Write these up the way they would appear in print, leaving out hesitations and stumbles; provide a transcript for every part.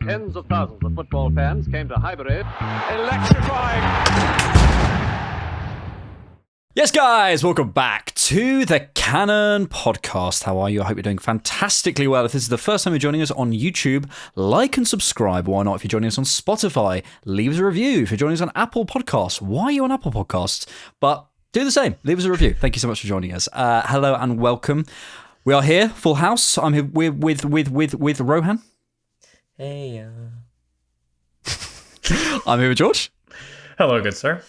Tens of thousands of football fans came to Highbury. Electrifying! Yes, guys, welcome back to the Cannon Podcast. How are you? I hope you're doing fantastically well. If this is the first time you're joining us on YouTube, like and subscribe. Why not? If you're joining us on Spotify, leave us a review. If you're joining us on Apple Podcasts, why are you on Apple Podcasts? But do the same. Leave us a review. Thank you so much for joining us. Hello and welcome. We are here, full house. I'm here with Rohan. Hey. I'm here with George. Hello, good sir.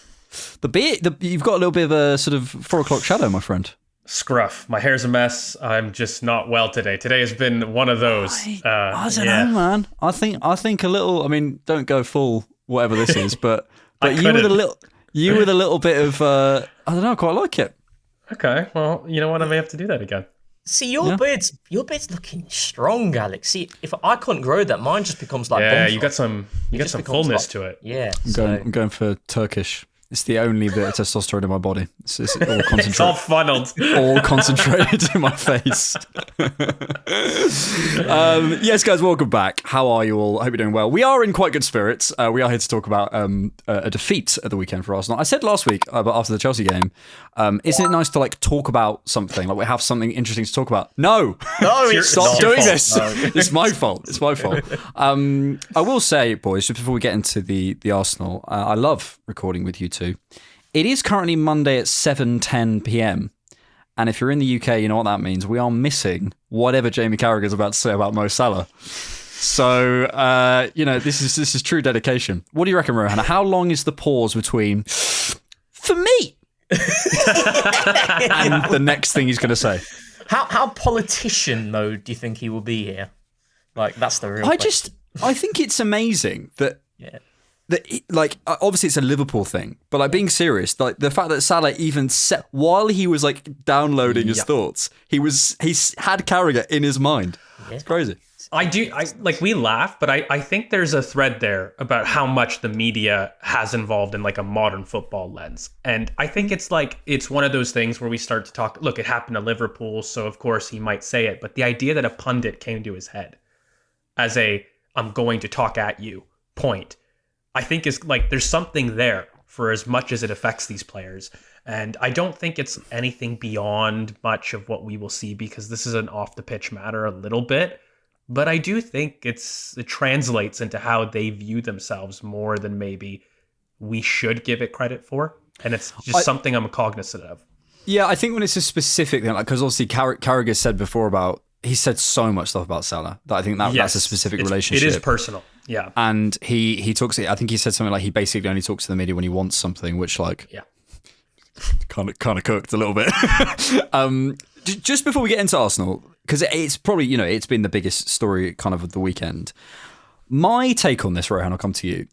You've got a little bit of a sort of 4 o'clock shadow, my friend. Scruff. My hair's a mess. I'm just not well today. Today has been one of those. I don't know, man. I think a little. I mean, don't go full whatever this is, but you with a little bit of. I don't know. I quite like it. Okay. Well, you know what? I may have to do that again. See, your beard's looking strong, Alex. See, if I couldn't grow that, mine just becomes like. Yeah, you got some fullness to it. Yeah. I'm going for Turkish. It's the only bit of testosterone in my body. It's all concentrated. It's all funneled. All concentrated in my face. Yes, guys, welcome back. How are you all? I hope you're doing well. We are in quite good spirits. We are here to talk about a defeat at the weekend for Arsenal. I said last week, but after the Chelsea game, isn't it nice to talk about something? Like we have something interesting to talk about. No, stop doing this. No. It's my fault. I will say, boys, just before we get into the Arsenal, I love recording with you two. It is currently Monday at 7:10 p.m. And if you're in the UK, you know what that means. We are missing whatever Jamie Carragher's about to say about Mo Salah. So, this is true dedication. What do you reckon, Rohan? How long is the pause between, for me, and the next thing he's going to say? How politician mode do you think he will be here? That's the real question. I think it's amazing that... Yeah. Obviously it's a Liverpool thing, but being serious, the fact that Salah even said while he was downloading his thoughts, he's had Carragher in his mind. Yeah. It's crazy. We laugh, but I think there's a thread there about how much the media has involved in a modern football lens. And I think it's one of those things where we start to talk, look, it happened to Liverpool, so of course he might say it, but the idea that a pundit came to his head as I'm going to talk at you point, I think is there's something there for as much as it affects these players. And I don't think it's anything beyond much of what we will see because this is an off the pitch matter a little bit. But I do think it translates into how they view themselves more than maybe we should give it credit for. And it's just something I'm cognizant of. Yeah, I think when it's a specific thing, because obviously Carragher said before he said so much stuff about Salah that I think that's a specific relationship. It is personal. Yeah. And he talks, I think he said something he basically only talks to the media when he wants something, which kind of cooked a little bit. Just before we get into Arsenal, because it's probably, it's been the biggest story kind of the weekend. My take on this, Rohan, I'll come to you.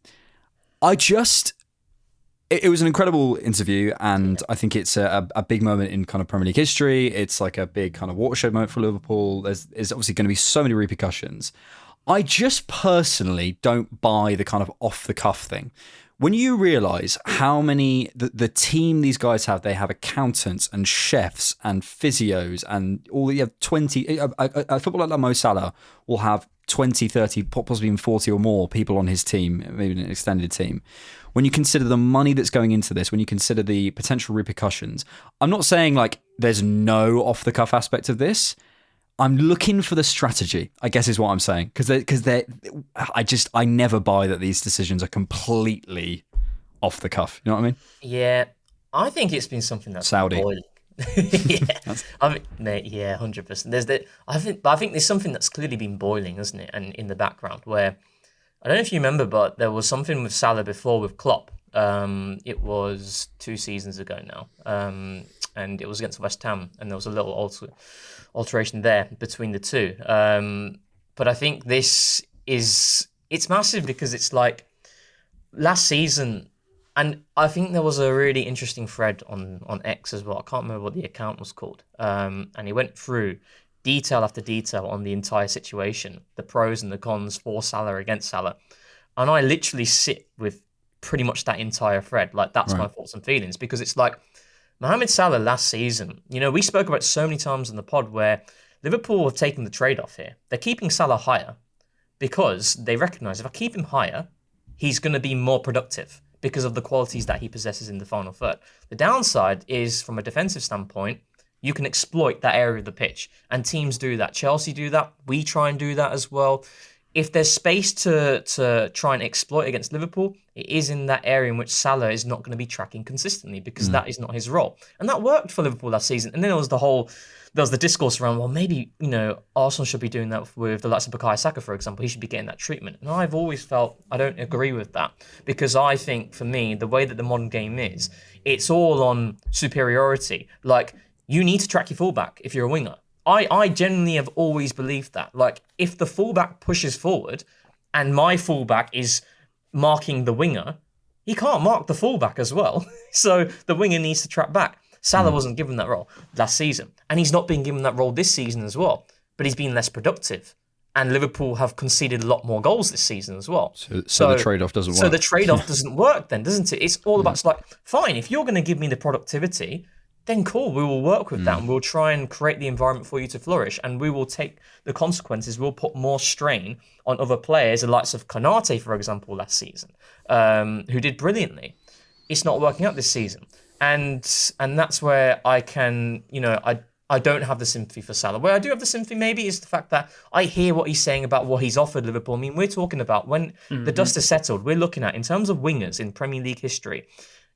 It was an incredible interview, and I think it's a big moment in kind of Premier League history. It's a big kind of watershed moment for Liverpool. There's obviously going to be so many repercussions. I just personally don't buy the kind of off-the-cuff thing. When you realise how many, the team these guys have, they have accountants and chefs and physios and all, you have 20, a footballer like Mo Salah will have 20, 30, possibly even 40 or more people on his team, maybe an extended team. When you consider the money that's going into this, when you consider the potential repercussions, I'm not saying there's no off-the-cuff aspect of this. I'm looking for the strategy, I guess is what I'm saying. Because I never buy that these decisions are completely off the cuff. You know what I mean? Yeah. I think it's been something that's Saudi. boiling. Yeah. Yeah, 100%. I think there's something that's clearly been boiling, isn't it? And in the background where, I don't know if you remember, but there was something with Salah before with Klopp. It was 2 seasons ago now. And it was against West Ham. And there was a little alteration there between the two. But I think it's massive because it's last season, and I think there was a really interesting thread on X as well. I can't remember what the account was called. And he went through detail after detail on the entire situation, the pros and the cons for Salah, against Salah. And I literally sit with pretty much that entire thread. That's my thoughts and feelings, because it's Mohamed Salah last season, we spoke about so many times in the pod where Liverpool have taken the trade-off here. They're keeping Salah higher, because they recognise if I keep him higher, he's going to be more productive because of the qualities that he possesses in the final third. The downside is, from a defensive standpoint, you can exploit that area of the pitch, and teams do that. Chelsea do that. We try and do that as well. If there's space to try and exploit against Liverpool, it is in that area in which Salah is not going to be tracking consistently, because that is not his role. And that worked for Liverpool last season. And then there was the discourse around, well, maybe, Arsenal should be doing that with the likes of Bukayo Saka, for example. He should be getting that treatment. And I've always felt I don't agree with that, because I think, for me, the way that the modern game is, it's all on superiority. Like, you need to track your fullback if you're a winger. I genuinely have always believed that. Like, if the fullback pushes forward and my fullback is marking the winger, he can't mark the fullback as well. So the winger needs to track back. Salah wasn't given that role last season, and he's not been given that role this season as well, but he's been less productive. And Liverpool have conceded a lot more goals this season as well. So the trade-off doesn't work. So the trade-off doesn't work then, doesn't it? It's all about, it's like, fine, if you're going to give me the productivity, then cool, we will work with that, and we'll try and create the environment for you to flourish, and we will take the consequences. We'll put more strain on other players, the likes of Konate, for example, last season, who did brilliantly. It's not working out this season. And that's where I can, I don't have the sympathy for Salah. Where I do have the sympathy maybe is the fact that I hear what he's saying about what he's offered Liverpool. I mean, we're talking about when the dust is settled, we're looking at, in terms of wingers in Premier League history,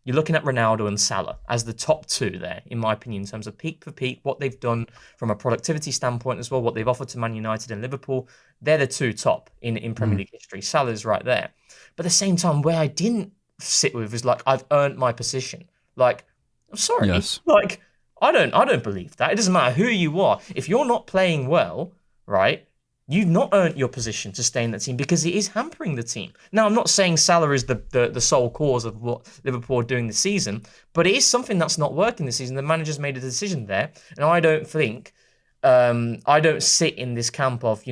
you're looking at Ronaldo and Salah as the top two there, in my opinion, in terms of peak for peak, what they've done from a productivity standpoint as well, what they've offered to Man United and Liverpool. They're the two top in Premier League history. Salah's right there. But at the same time, where I didn't sit with is like, I've earned my position. Like, I'm sorry. Yes. Like, I don't believe that. It doesn't matter who you are. If you're not playing well, right, you've not earned your position to stay in that team, because it is hampering the team. Now, I'm not saying Salah is the sole cause of what Liverpool are doing this season, but it is something that's not working this season. The manager's made a decision there, and I don't think, I don't sit in this camp of,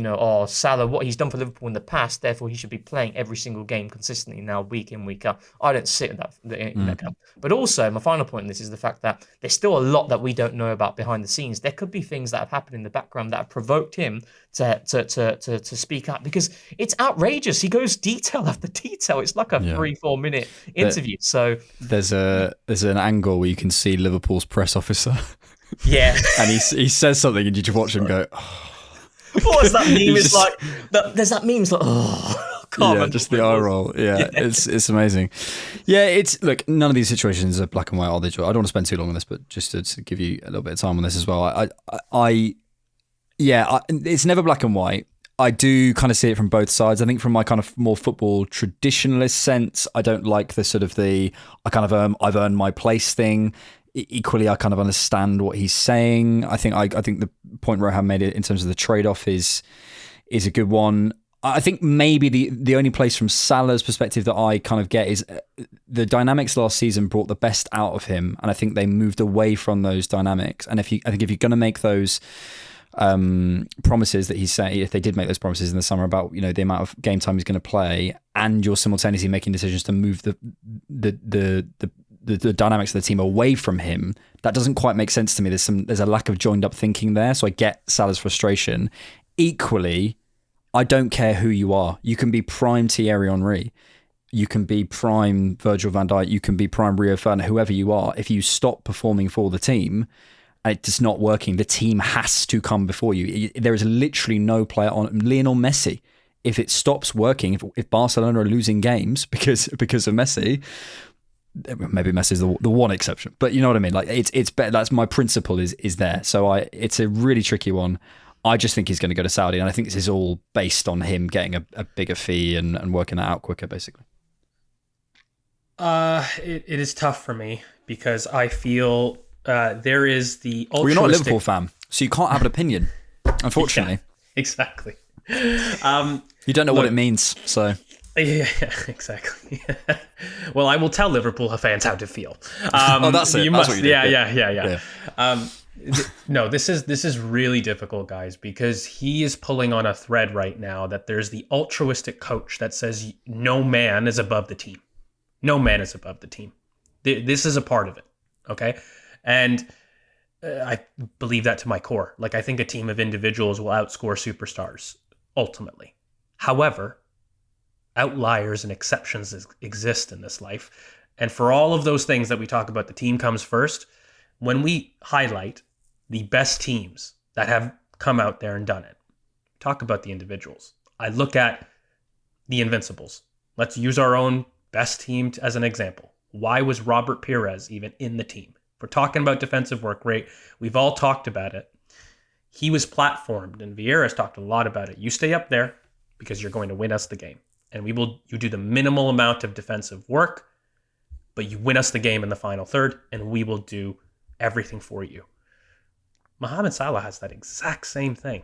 Salah, what he's done for Liverpool in the past, therefore he should be playing every single game consistently now, week in, week out. I don't sit in that camp. But also, my final point in this is the fact that there's still a lot that we don't know about behind the scenes. There could be things that have happened in the background that have provoked him to speak up, because it's outrageous. He goes detail after detail. It's like a 3-4 minute interview. So there's an angle where you can see Liverpool's press officer. Yeah. And he says something and you just watch him go, oh. What is that meme? It's like, there's that meme, it's like, just the eye roll. Yeah, it's amazing. Yeah, look, none of these situations are black and white, are they? I don't want to spend too long on this, but just to give you a little bit of time on this as well. It's never black and white. I do kind of see it from both sides. I think from my kind of more football traditionalist sense, I don't like the sort of I've earned my place thing. Equally, I kind of understand what he's saying. I think the point Rohan made it in terms of the trade-off is a good one. I think maybe the only place from Salah's perspective that I kind of get is the dynamics last season brought the best out of him, and I think they moved away from those dynamics. And I think if you're going to make those promises that he's saying, if they did make those promises in the summer about the amount of game time he's going to play, and you're simultaneously making decisions to move the dynamics of the team away from him, that doesn't quite make sense to me. There's a lack of joined up thinking there. So I get Salah's frustration. Equally, I don't care who you are. You can be prime Thierry Henry. You can be prime Virgil van Dijk. You can be prime Rio Ferdinand, whoever you are. If you stop performing for the team and it's not working, the team has to come before you. There is literally no player on Lionel Messi. If it stops working, if Barcelona are losing games because of Messi, maybe Messi's the one exception, but you know what I mean. Like it's better. That's my principle is there. So it's a really tricky one. I just think he's going to go to Saudi, and I think this is all based on him getting a bigger fee and working that out quicker, basically. It is tough for me because I feel there is the altruistic... Well, you're not a Liverpool fan, so you can't have an opinion, unfortunately. Yeah, exactly. You don't know what it means, so... Yeah, exactly. Well, I will tell Liverpool fans how to feel. That's it. You that's must. what you Yeah. No, this is really difficult, guys, because he is pulling on a thread right now that there's the altruistic coach that says no man is above the team. No man is above the team. This is a part of it, okay? And I believe that to my core. Like, I think a team of individuals will outscore superstars, ultimately. However, outliers and exceptions exist in this life. And for all of those things that we talk about, the team comes first. When we highlight the best teams that have come out there and done it, talk about the individuals. I look at the Invincibles. Let's use our own best team as an example. Why was Robert Pires even in the team? If we're talking about defensive work rate, we've all talked about it. He was platformed, and Vieira's talked a lot about it. You stay up there because you're going to win us the game. And you do the minimal amount of defensive work, but you win us the game in the final third, and we will do everything for you. Mohamed Salah has that exact same thing.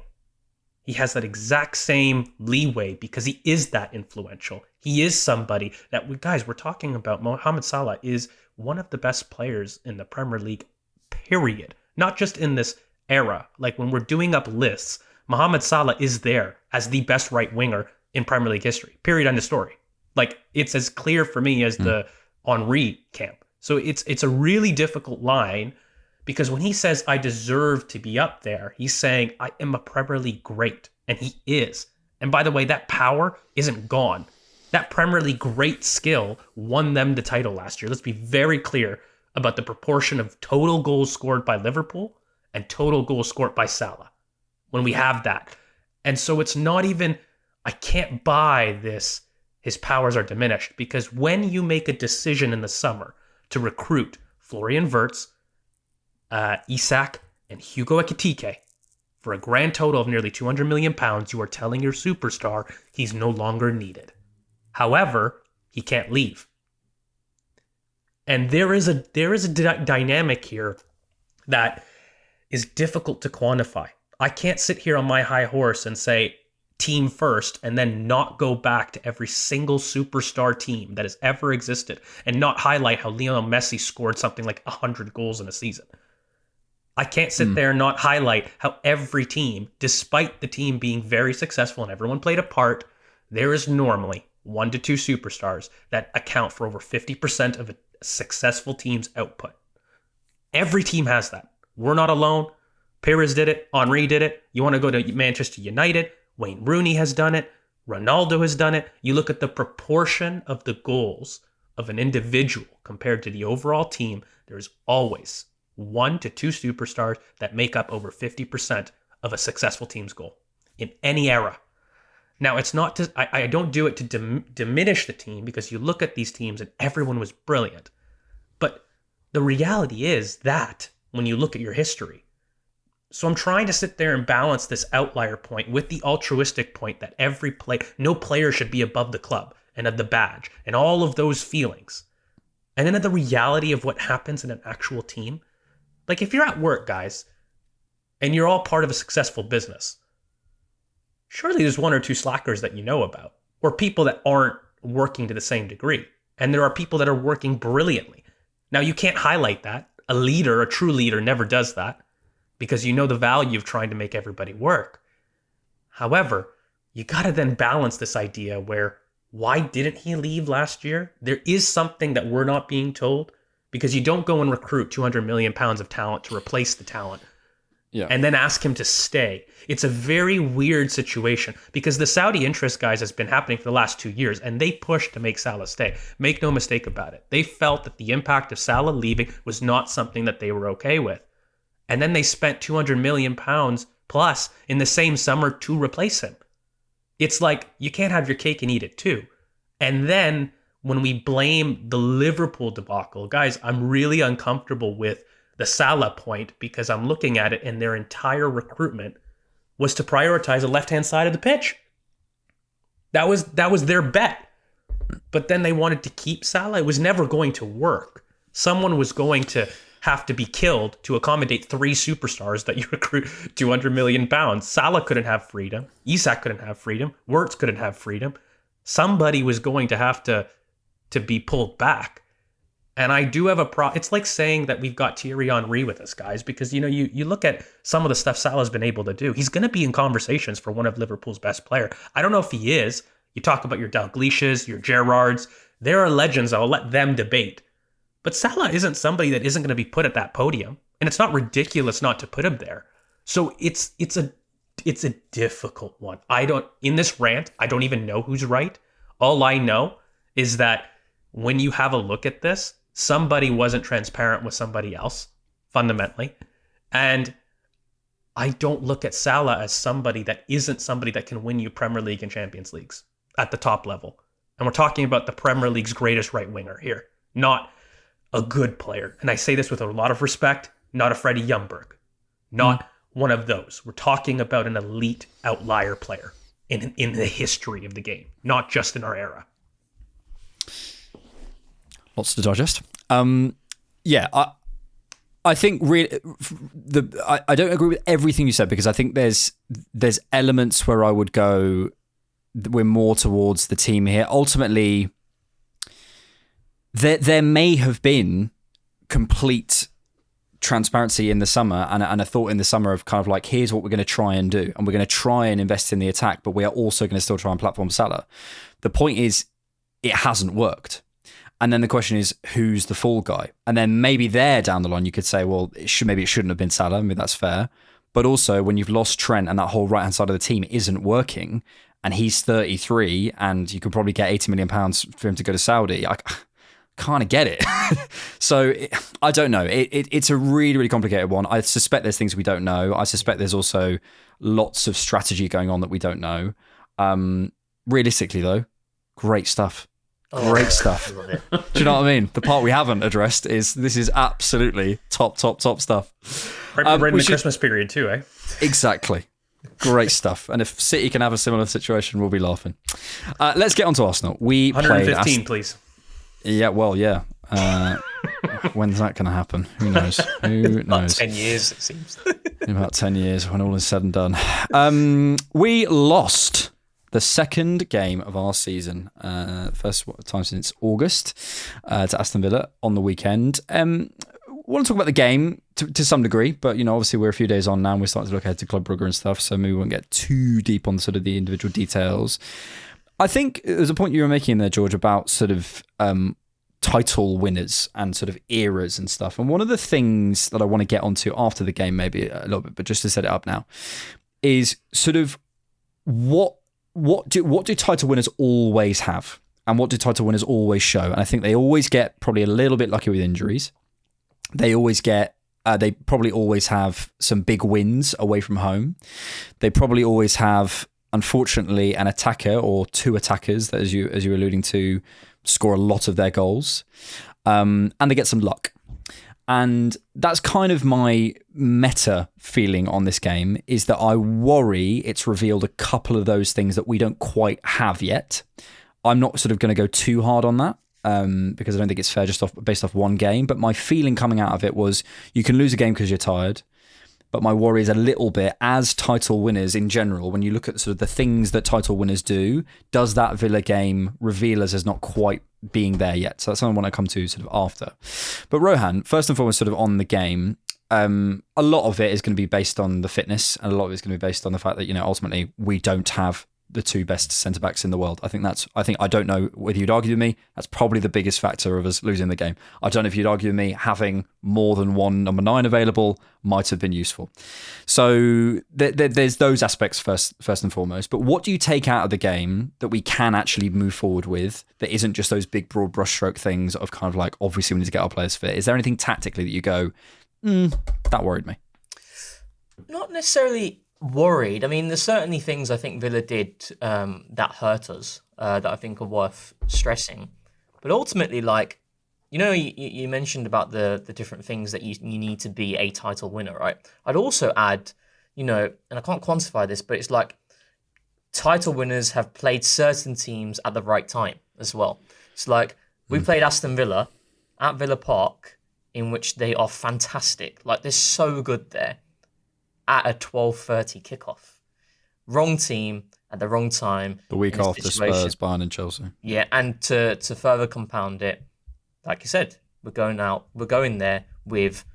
He has that exact same leeway because he is that influential. He is somebody that, guys, we're talking about. Mohamed Salah is one of the best players in the Premier League, period. Not just in this era. Like when we're doing up lists, Mohamed Salah is there as the best right winger in Premier League history. Period. End of story. Like it's as clear for me as the Henry camp. So it's a really difficult line because when he says I deserve to be up there, he's saying I am a Premier League great, and he is. And by the way, that power isn't gone. That Premier League great skill won them the title last year. Let's be very clear about the proportion of total goals scored by Liverpool and total goals scored by Salah when we have that. And so it's not even, I can't buy this, his powers are diminished, because when you make a decision in the summer to recruit Florian Wirtz, Isak, and Hugo Ekitike for a grand total of nearly £200 million, you are telling your superstar he's no longer needed. However, he can't leave. And there is a dynamic here that is difficult to quantify. I can't sit here on my high horse and say team first and then not go back to every single superstar team that has ever existed and not highlight how Lionel Messi scored something like 100 goals in a season. I can't sit there and not highlight how every team, despite the team being very successful and everyone played a part, there is normally 1 to 2 superstars that account for over 50% of a successful team's output. Every team has that. We're not alone. Pires did it. Henry did it. You want to go to Manchester United? Wayne Rooney has done it. Ronaldo has done it. You look at the proportion of the goals of an individual compared to the overall team, there's always 1 to 2 superstars that make up over 50% of a successful team's goal in any era. Now, it's not to, I don't do it to diminish the team, because you look at these teams and everyone was brilliant. But the reality is that when you look at your history, so I'm trying to sit there and balance this outlier point with the altruistic point that no player should be above the club and of the badge and all of those feelings. And then the reality of what happens in an actual team. Like if you're at work, guys, and you're all part of a successful business, surely there's 1 or 2 slackers that you know about, or people that aren't working to the same degree. And there are people that are working brilliantly. Now, you can't highlight that. A true leader never does that, because you know the value of trying to make everybody work. However, you got to then balance this idea where, why didn't he leave last year? There is something that we're not being told, because you don't go and recruit £200 million of talent to replace the talent. Yeah. And then ask him to stay. It's a very weird situation, because the Saudi interest, guys, has been happening for the last 2 years, and they pushed to make Salah stay. Make no mistake about it. They felt that the impact of Salah leaving was not something that they were okay with. And then they spent £200 million plus in the same summer to replace him. It's like, you can't have your cake and eat it too. And then when we blame the Liverpool debacle, guys, I'm really uncomfortable with the Salah point, because I'm looking at it and their entire recruitment was to prioritize the left-hand side of the pitch. That was their bet. But then they wanted to keep Salah. It was never going to work. Someone was going to have to be killed to accommodate 3 superstars that you recruit £200 million. Salah couldn't have freedom. Isak couldn't have freedom. Wirtz couldn't have freedom. Somebody was going to have to be pulled back. And I do have it's like saying that we've got Thierry Henry with us, guys, because, you know, you look at some of the stuff Salah's been able to do. He's going to be in conversations for one of Liverpool's best player. I don't know if he is. You talk about your Dalglishas, your Gerrards. There are legends. I'll let them debate. But Salah isn't somebody that isn't going to be put at that podium. And it's not ridiculous not to put him there. So it's a it's a difficult one. In this rant, I don't even know who's right. All I know is that when you have a look at this, somebody wasn't transparent with somebody else, fundamentally. And I don't look at Salah as somebody that isn't somebody that can win you Premier League and Champions Leagues at the top level. And we're talking about the Premier League's greatest right winger here, not a good player. And I say this with a lot of respect, not a Freddie Ljungberg, not one of those. We're talking about an elite outlier player in the history of the game, not just in our era. Lots to digest. I think really, I don't agree with everything you said, because I think there's elements where I would go, we're more towards the team here. Ultimately, there may have been complete transparency in the summer and a thought in the summer of kind of like, here's what we're going to try and do, and we're going to try and invest in the attack, but we are also going to still try and platform Salah. The point is, it hasn't worked. And then the question is, who's the fall guy? And then maybe there down the line, you could say, well, maybe it shouldn't have been Salah. I mean, that's fair. But also, when you've lost Trent and that whole right-hand side of the team isn't working, and he's 33, and you could probably get £80 million for him to go to Saudi, I kind of get it. So I don't know. It's a really, really complicated one. I suspect there's things we don't know. I suspect there's also lots of strategy going on that we don't know. Realistically, though, great stuff. Great stuff. Do you know what I mean? The part we haven't addressed is this is absolutely top stuff. Right in the Christmas period too, eh? Exactly. Great stuff. And if City can have a similar situation, we'll be laughing. Let's get on to Arsenal. We 115, please. Yeah, well, yeah. When's that going to happen? Who knows? Who knows? 10 years, it seems. In about 10 years, when all is said and done. We lost the second game of our season, first time since August, to Aston Villa on the weekend. I want to talk about the game to some degree, but obviously we're a few days on now and we're starting to look ahead to Club Brugge and stuff, so maybe we won't get too deep on sort of the individual details. I think there's a point you were making there, George, about sort of title winners and sort of eras and stuff. And one of the things that I want to get onto after the game, maybe a little bit, but just to set it up now, is sort of what do title winners always have, and what do title winners always show? And I think they always get probably a little bit lucky with injuries. They always get they probably always have some big wins away from home. They probably always have, unfortunately, an attacker or two attackers that, as you were alluding to, score a lot of their goals, and they get some luck. And that's kind of my meta feeling on this game, is that I worry it's revealed a couple of those things that we don't quite have yet. I'm not sort of going to go too hard on that because I don't think it's fair just based off one game. But my feeling coming out of it was you can lose a game because you're tired. But my worry is a little bit, as title winners in general, when you look at sort of the things that title winners do, does that Villa game reveal us as not quite being there yet? So that's something I want to come to sort of after. But Rohan, first and foremost, sort of on the game, a lot of it is going to be based on the fitness, and a lot of it is going to be based on the fact that, ultimately we don't have the two best centre-backs in the world. I don't know whether you'd argue with me, that's probably the biggest factor of us losing the game. I don't know if you'd argue with me, having more than one number 9 available might have been useful. So there's those aspects first and foremost. But what do you take out of the game that we can actually move forward with that isn't just those big broad brushstroke things of kind of like, obviously we need to get our players fit? Is there anything tactically that you go, that worried me? Not necessarily worried. I mean, there's certainly things I think Villa did that hurt us, that I think are worth stressing. But ultimately, like, you mentioned about the different things that you need to be a title winner, right? I'd also add, and I can't quantify this, but it's like title winners have played certain teams at the right time as well. It's like we played Aston Villa at Villa Park, in which they are fantastic. Like, they're so good there, at a 12:30 kickoff. Wrong team at the wrong time. The week after Spurs, Bayern and Chelsea. Yeah, and to further compound it, like you said, we're going there with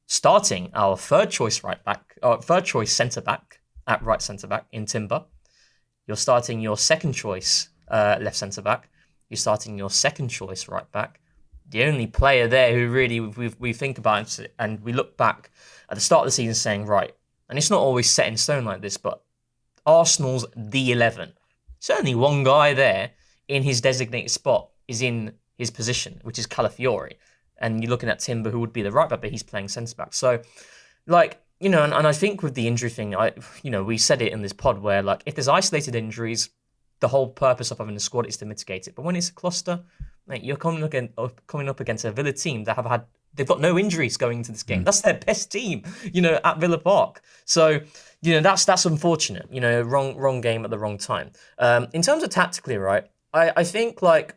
starting our third choice centre back at right centre back in Timber. You're starting your second choice left centre back. You're starting your second choice right back. The only player there who really we think about and we look back at the start of the season saying, right, and it's not always set in stone like this, but Arsenal's the 11. Certainly one guy there in his designated spot is in his position, which is Calafiori. And you're looking at Timber, who would be the right back, but he's playing centre-back. So, like, you know, and I think with the injury thing, we said it in this pod where, like, if there's isolated injuries, the whole purpose of having a squad is to mitigate it. But when it's a cluster, like, you're coming up against a Villa team that they've got no injuries going into this game. That's their best team, you know, at Villa Park. So, you know, that's unfortunate. You know, wrong game at the wrong time. In terms of tactically, right, I think, like,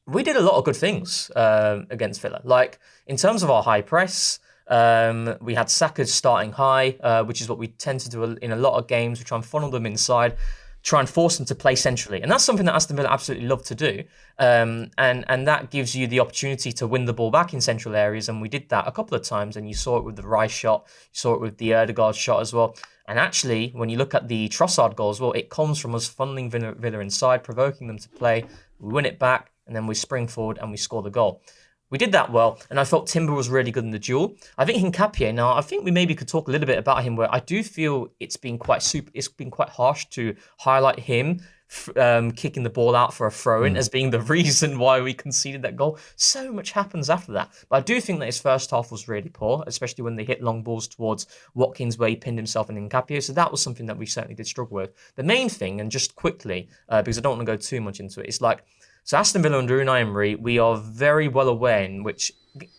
we did a lot of good things against Villa. Like, in terms of our high press, we had Saka starting high, which is what we tend to do in a lot of games. We try and funnel them inside, try and force them to play centrally. And that's something that Aston Villa absolutely love to do. And that gives you the opportunity to win the ball back in central areas. And we did that a couple of times. And you saw it with the Rice shot. You saw it with the Ødegaard shot as well. And actually, when you look at the Trossard goal as well, it comes from us funneling Villa inside, provoking them to play. We win it back, and then we spring forward and we score the goal. We did that well, and I felt Timber was really good in the duel. I think Hincapié, now, I think we maybe could talk a little bit about him, where I do feel it's been quite harsh to highlight him kicking the ball out for a throw-in as being the reason why we conceded that goal. So much happens after that. But I do think that his first half was really poor, especially when they hit long balls towards Watkins where he pinned himself in Hincapié. So that was something that we certainly did struggle with. The main thing, and just quickly, because I don't want to go too much into it, it's like, so Aston Villa under Unai Emery, we are very well aware in which,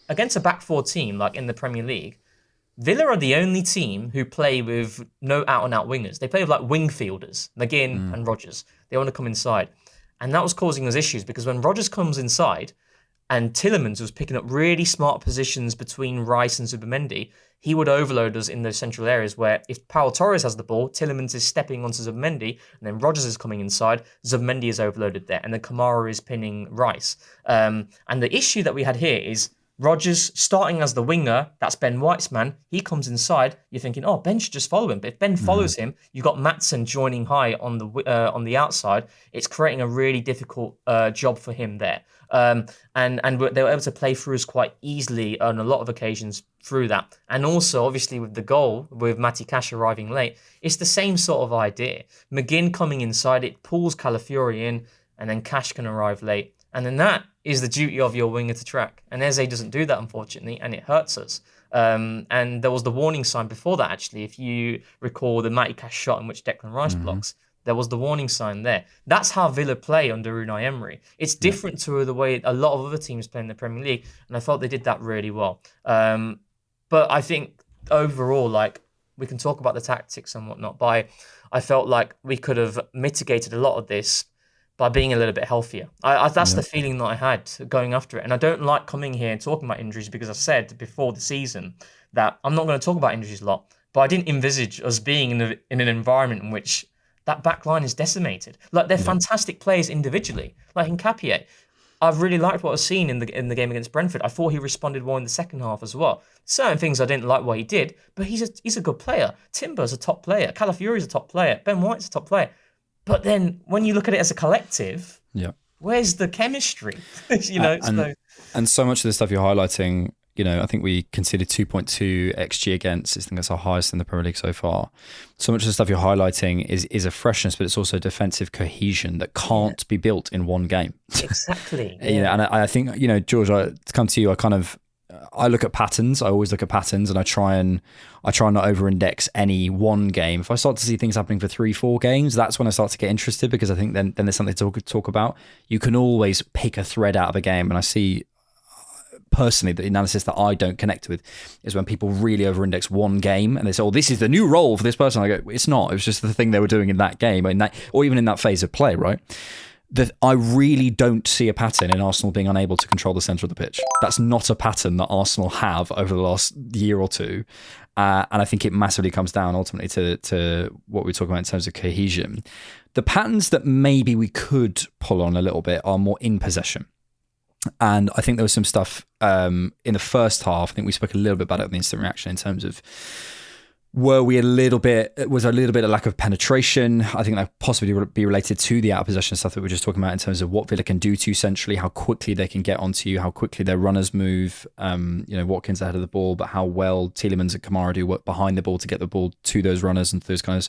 against a back four team like in the Premier League, Villa are the only team who play with no out-and-out wingers. They play with like wing fielders, McGinn and Rodgers. They want to come inside. And that was causing us issues because when Rodgers comes inside and Tielemans was picking up really smart positions between Rice and Zubimendi, he would overload us in those central areas where if Pau Torres has the ball, Tielemans is stepping onto Zubimendi, and then Rodgers is coming inside, Zubimendi is overloaded there, and then Kamara is pinning Rice. And the issue that we had here is Rodgers starting as the winger, that's Ben White's man, he comes inside, you're thinking, oh, Ben should just follow him. But if Ben follows him, you've got Maatsen joining high on the outside. It's creating a really difficult job for him there. And they were able to play through us quite easily on a lot of occasions through that. And also, obviously, with the goal, with Matty Cash arriving late, it's the same sort of idea. McGinn coming inside, it pulls Calafiori in, and then Cash can arrive late. And then that is the duty of your winger to track. And Eze doesn't do that, unfortunately, and it hurts us. And there was the warning sign before that, actually. If you recall the Matty Cash shot in which Declan Rice blocks, there was the warning sign there. That's how Villa play under Unai Emery. It's different to the way a lot of other teams play in the Premier League, and I felt they did that really well. But I think overall, like, we can talk about the tactics and whatnot, but I felt like we could have mitigated a lot of this by being a little bit healthier. That's the feeling that I had going after it. And I don't like coming here and talking about injuries because I said before the season that I'm not going to talk about injuries a lot, but I didn't envisage us being in an environment in which that back line is decimated. Like, they're fantastic players individually. Like Hincapié, I've really liked what I've seen in the game against Brentford. I thought he responded well in the second half as well. Certain things I didn't like what he did, but he's a good player. Timber's a top player. Calafiori's a top player. Ben White's a top player. But then when you look at it as a collective, where's the chemistry? And so much of the stuff you're highlighting, you know, I think we conceded 2.2 XG against. I think that's our highest in the Premier League so far. So much of the stuff you're highlighting is a freshness, but it's also defensive cohesion that can't be built in one game. Exactly. You know, and I think, you know, George, to come to you, I look at patterns. I always look at patterns, and I try not over-index any one game. If I start to see things happening for 3-4 games, that's when I start to get interested, because I think then there's something to talk about. You can always pick a thread out of a game, and I see personally the analysis that I don't connect with is when people really over-index one game and they say, "Oh, this is the new role for this person." I go, "It's not. It was just the thing they were doing in that game, or even in that phase of play, right?" That I really don't see a pattern in Arsenal being unable to control the centre of the pitch. That's not a pattern that Arsenal have over the last year or two. And I think it massively comes down ultimately to what we're talking about in terms of cohesion. The patterns that maybe we could pull on a little bit are more in possession. And I think there was some stuff in the first half. I think we spoke a little bit about it in the instant reaction in terms of was a little bit of lack of penetration. I think that possibly be related to the out of possession stuff that we were just talking about in terms of what Villa can do to you centrally, how quickly they can get onto you, how quickly their runners move. Watkins ahead of the ball, but how well Tielemans and Kamara do work behind the ball to get the ball to those runners and those kind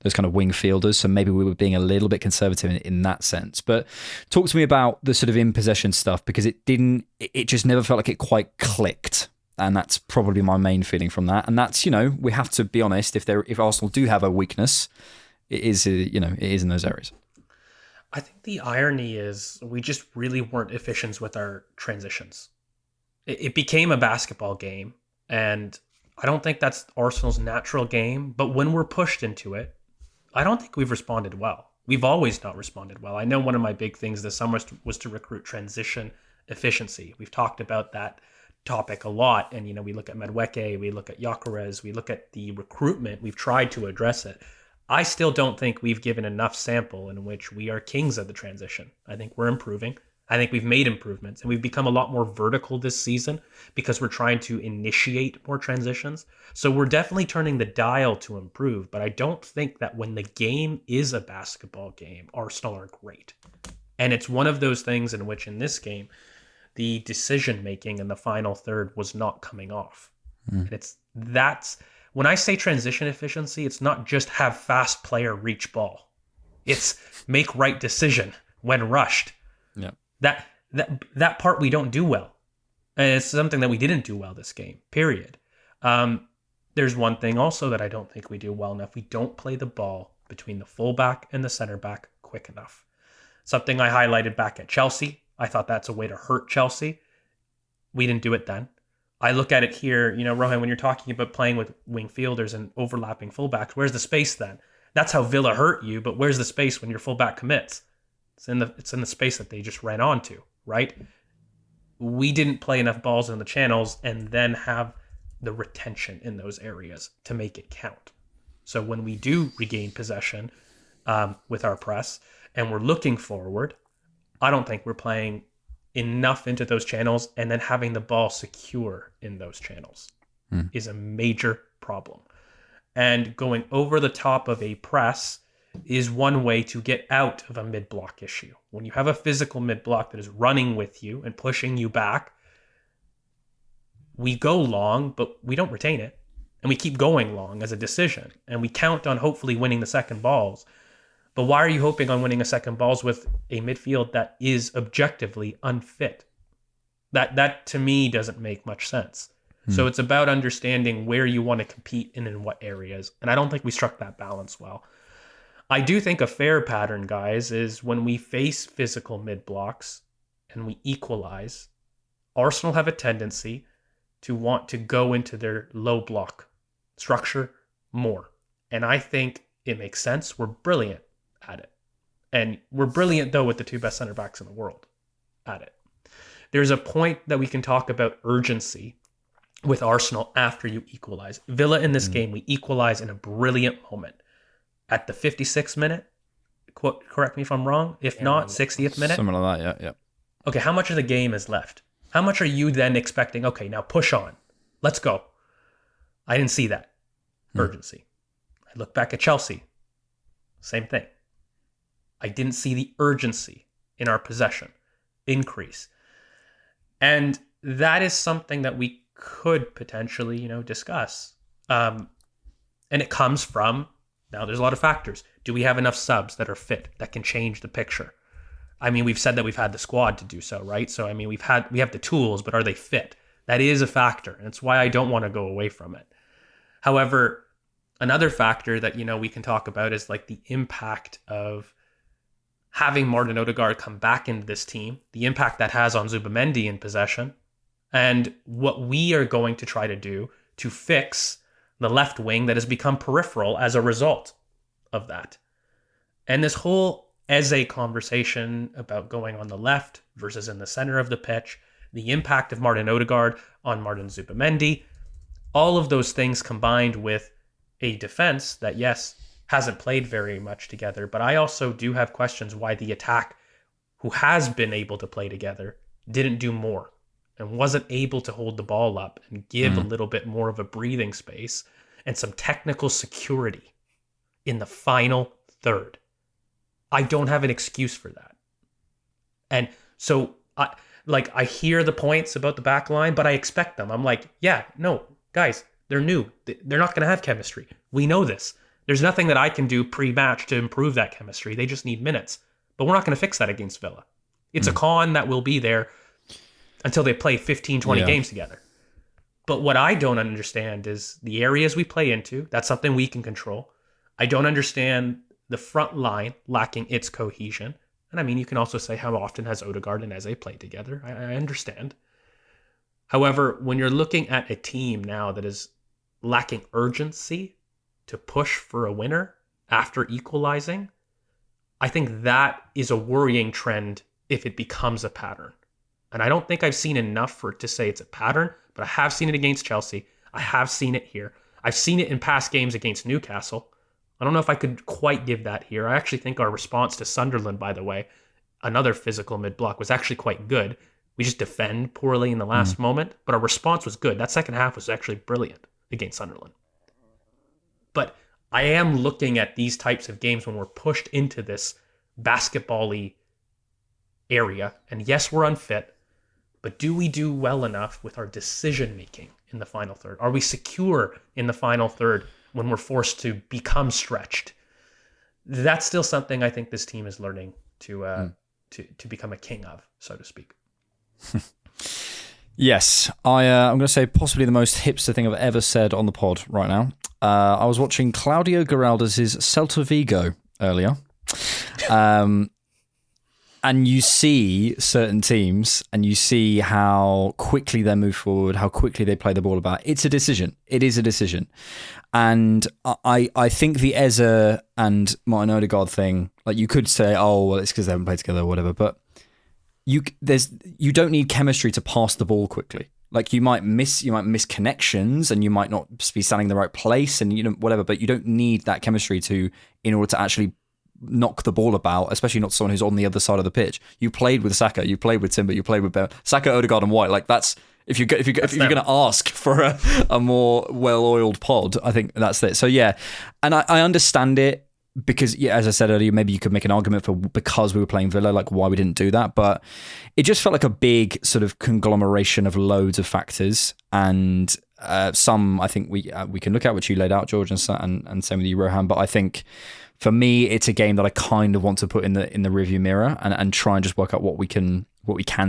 of wing fielders. So maybe we were being a little bit conservative in that sense. But talk to me about the sort of in possession stuff, because it just never felt like it quite clicked. And that's probably my main feeling from that. And that's, we have to be honest, if Arsenal do have a weakness, it is in those areas. I think the irony is we just really weren't efficient with our transitions. It became a basketball game, and I don't think that's Arsenal's natural game. But when we're pushed into it, I don't think we've responded well. We've always not responded well. I know one of my big things this summer was to recruit transition efficiency. We've talked about that topic a lot, and we look at Madueke, we look at Gyökeres, we look at the recruitment. We've tried to address it. I still don't think we've given enough sample in which we are kings of the transition. I think we're improving. I think we've made improvements, and we've become a lot more vertical this season because we're trying to initiate more transitions. So we're definitely turning the dial to improve, but I don't think that when the game is a basketball game, Arsenal are great. And it's one of those things in which in this game, the decision making in the final third was not coming off. And that's when I say transition efficiency, it's not just have fast player reach ball. It's make right decision when rushed. Yeah. That part we don't do well. And it's something that we didn't do well this game, period. There's one thing also that I don't think we do well enough. We don't play the ball between the fullback and the center back quick enough. Something I highlighted back at Chelsea. I thought that's a way to hurt Chelsea. We didn't do it then. I look at it here, Rohan, when you're talking about playing with wing fielders and overlapping fullbacks, where's the space then? That's how Villa hurt you, but where's the space when your fullback commits? It's in the space that they just ran onto, right? We didn't play enough balls in the channels and then have the retention in those areas to make it count. So when we do regain possession with our press and we're looking forward, I don't think we're playing enough into those channels, and then having the ball secure in those channels is a major problem. And going over the top of a press is one way to get out of a mid-block issue. When you have a physical mid-block that is running with you and pushing you back, we go long, but we don't retain it. And we keep going long as a decision. And we count on hopefully winning the second balls. But why are you hoping on winning a second balls with a midfield that is objectively unfit? That to me doesn't make much sense. So it's about understanding where you want to compete and in what areas. And I don't think we struck that balance well. I do think a fair pattern, guys, is when we face physical mid-blocks and we equalize, Arsenal have a tendency to want to go into their low block structure more. And I think it makes sense. We're brilliant at it. And we're brilliant, though, with the two best center backs in the world at it. There's a point that we can talk about urgency with Arsenal after you equalize. Villa in this game, we equalize in a brilliant moment. At the 56th minute, correct me if I'm wrong, if not, 60th minute? Something like that, yeah. Okay, how much of the game is left? How much are you then expecting, okay, now push on. Let's go. I didn't see that urgency. I look back at Chelsea. Same thing. I didn't see the urgency in our possession increase. And that is something that we could potentially, discuss. And it comes from, now there's a lot of factors. Do we have enough subs that are fit, that can change the picture? I mean, we've said that we've had the squad to do so, right? So, I mean, we have the tools, but are they fit? That is a factor. And it's why I don't want to go away from it. However, another factor that, we can talk about is like the impact of having Martin Odegaard come back into this team, the impact that has on Zubimendi in possession, and what we are going to try to do to fix the left wing that has become peripheral as a result of that. And this whole Eze conversation about going on the left versus in the center of the pitch, the impact of Martin Odegaard on Martin Zubimendi, all of those things combined with a defense that, yes, hasn't played very much together, but I also do have questions why the attack, who has been able to play together, didn't do more and wasn't able to hold the ball up and give a little bit more of a breathing space. and some technical security in the final third. I don't have an excuse for that. And so I hear the points about the back line, but I expect them. I'm like, yeah, no, guys, they're new. They're not going to have chemistry. We know this. There's nothing that I can do pre-match to improve that chemistry. They just need minutes. But we're not going to fix that against Villa. It's a con that will be there until they play 15, 20 games together. But what I don't understand is the areas we play into. That's something we can control. I don't understand the front line lacking its cohesion. And I mean, you can also say, how often has Odegaard and Eze played together? I understand. However, when you're looking at a team now that is lacking urgency to push for a winner after equalizing, I think that is a worrying trend if it becomes a pattern. And I don't think I've seen enough for it to say it's a pattern, but I have seen it against Chelsea. I have seen it here. I've seen it in past games against Newcastle. I don't know if I could quite give that here. I actually think our response to Sunderland, by the way, another physical mid-block, was actually quite good. We just defend poorly in the last moment, but our response was good. That second half was actually brilliant against Sunderland. But I am looking at these types of games when we're pushed into this basketball-y area. And yes, we're unfit, but do we do well enough with our decision-making in the final third? Are we secure in the final third when we're forced to become stretched? That's still something I think this team is learning to become a king of, so to speak. Yes, I'm going to say possibly the most hipster thing I've ever said on the pod right now. I was watching Claudio Giraldez' Celta Vigo earlier. And you see certain teams and you see how quickly they move forward, how quickly they play the ball about. It's a decision. It is a decision. And I think the Eze and Martin Odegaard thing, like you could say, oh, well, it's because they haven't played together or whatever, but you don't need chemistry to pass the ball quickly. Like you might miss connections and you might not be standing in the right place and whatever, but you don't need that chemistry in order to actually knock the ball about, especially not someone who's on the other side of the pitch. You played with Saka, you played with Timber, you played with Bell. Saka, Odegaard, and White. Like that's if you're going to ask for a more well-oiled pod, I think that's it. So yeah, and I understand it because as I said earlier, maybe you could make an argument for because we were playing Villa, like why we didn't do that, but it just felt like a big sort of conglomeration of loads of factors and. Some I think we can look at, which you laid out, George, and same with you, Rohan. But I think for me, it's a game that I kind of want to put in the rearview mirror and try and just work out what we can